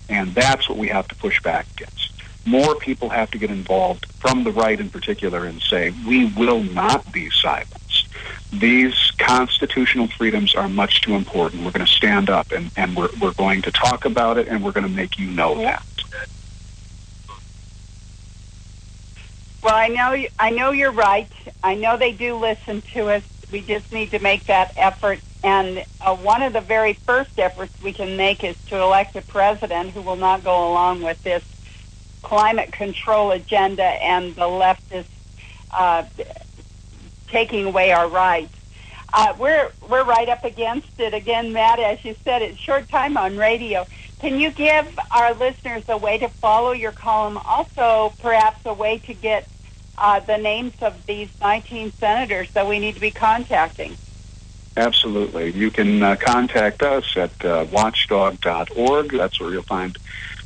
And that's what we have to push back against. More people have to get involved, from the right in particular, and say, we will not be silenced. These constitutional freedoms are much too important. We're going to stand up, and we're going to talk about it, and we're going to make you know that. Well, I know you're right. I know they do listen to us. We just need to make that effort. And one of the very first efforts we can make is to elect a president who will not go along with this climate control agenda and the leftists taking away our rights. We're right up against it again, Matt. As you said, it's short time on radio. Can you give our listeners a way to follow your column? Also, perhaps a way to get the names of these 19 senators that we need to be contacting? Absolutely. You can contact us at watchdog.org. That's where you'll find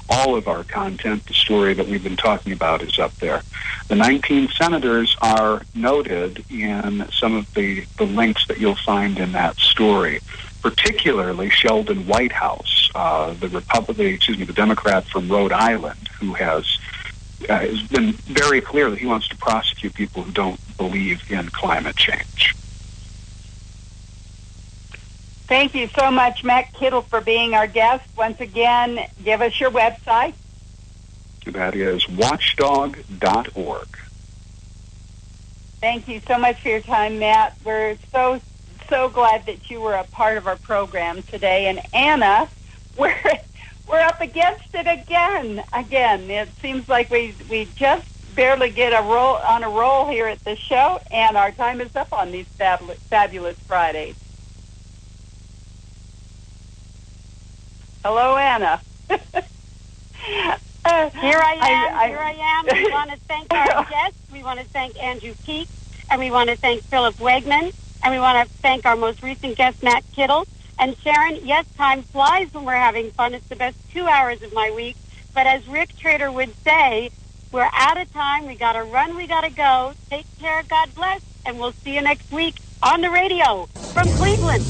all of our content. The story that we've been talking about is up there. The 19 senators are noted in some of the links that you'll find in that story, particularly Sheldon Whitehouse, the Democrat from Rhode Island, who has been very clear that he wants to prosecute people who don't believe in climate change. Thank you so much, Matt Kittle, for being our guest. Once again, give us your website. That is watchdog.org. Thank you so much for your time, Matt. We're so glad that you were a part of our program today. And Anna, we're up against it again. It seems like we just barely get on a roll here at the show, and our time is up on these fabulous Fridays. Hello, Anna. Here I am. We want to thank our guests. We want to thank Andrew Peake, and we want to thank Philip Wegman, and we want to thank our most recent guest, Matt Kittle. And Sharon, yes, time flies when we're having fun. It's the best 2 hours of my week. But as Rick Trader would say, we're out of time. We got to run. We got to go. Take care. God bless. And we'll see you next week on the radio from Cleveland.